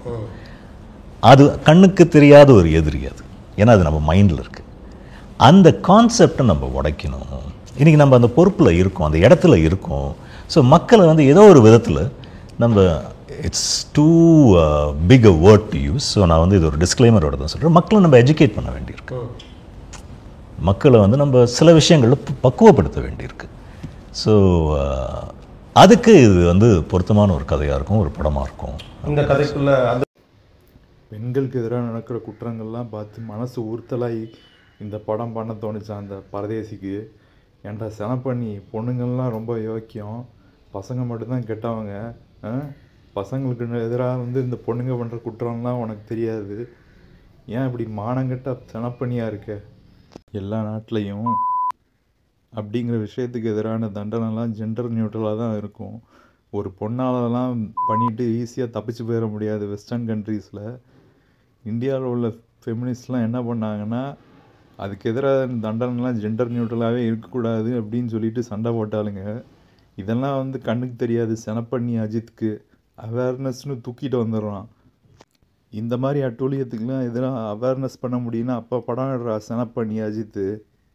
அது கண்ணுக்கு தெரியாத ஒரு எதிரி அது. ஏன்னா அது நம்ம மைண்டில் இருக்குது. அந்த கான்செப்டை நம்ம உடைக்கணும். இன்றைக்கி நம்ம அந்த பொறுப்பில் இருக்கோம், அந்த இடத்துல இருக்கோம். ஸோ மக்களை வந்து ஏதோ ஒரு விதத்தில் நம்ம, it's too big a word to use. So நான் வந்து இது ஒரு டிஸ்க்ளைமரோட தான் சொல்கிறேன். மக்களை நம்ம எஜுகேட் பண்ண வேண்டியிருக்கு. மக்களை வந்து நம்ம சில விஷயங்களில் பக்குவப்படுத்த வேண்டியிருக்கு. ஸோ அதுக்கு இது வந்து பொருத்தமான ஒரு கதையாக இருக்கும், ஒரு படமாக இருக்கும். இந்த கதைக்குள்ள அந்த பெண்களுக்கு எதிராக நடக்கிற குற்றங்கள்லாம் பார்த்து மனசு உறுத்தலாகி இந்த படம் பண்ண தோணுச்சான் அந்த பரதேசிக்கு. ஏன்டா செனப்பண்ணி, பொண்ணுங்கள்லாம் ரொம்ப யோக்கியம், பசங்க மட்டும்தான் கெட்டவங்க. பசங்களுக்கு எதிராக வந்து இந்த பொண்ணுங்க பண்ணுற குற்றம்லாம் உனக்கு தெரியாது. ஏன் இப்படி மானங்கட்ட செனப்பண்ணியாக இருக்க? எல்லா நாட்டிலையும் அப்படிங்கிற விஷயத்துக்கு எதிரான தண்டனைலாம் ஜெண்டர் நியூட்ரலாக தான் இருக்கும். ஒரு பொண்ணாலலாம் பண்ணிவிட்டு ஈஸியாக தப்பிச்சு போயிட முடியாது வெஸ்டர்ன் கண்ட்ரீஸில். இந்தியாவில் உள்ள ஃபெமினிஸ்ட்லாம் என்ன பண்ணாங்கன்னா, அதுக்கு எதிராக தண்டனைலாம் ஜெண்டர் நியூட்ரலாகவே இருக்கக்கூடாது அப்படின்னு சொல்லிட்டு சண்டை போட்டாளுங்க. இதெல்லாம் வந்து கண்ணுக்கு தெரியாது செனப்பண்ணி அஜித்துக்கு. அவேர்னஸ்னு தூக்கிட்டு வந்துடுறான். இந்த மாதிரி அட்டூழியத்துக்குலாம் எதிராக அவேர்னஸ் பண்ண முடியும்னா அப்போ படம் எடுறா செனப்பண்ணி அஜித்து.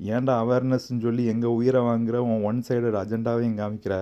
ஏன்டா அவேர்னஸ்ன்னு சொல்லி எங்கள் உயிரை வாங்குற உன் ஒன் சைடட் அஜெண்டாவையும் காமிக்கிற?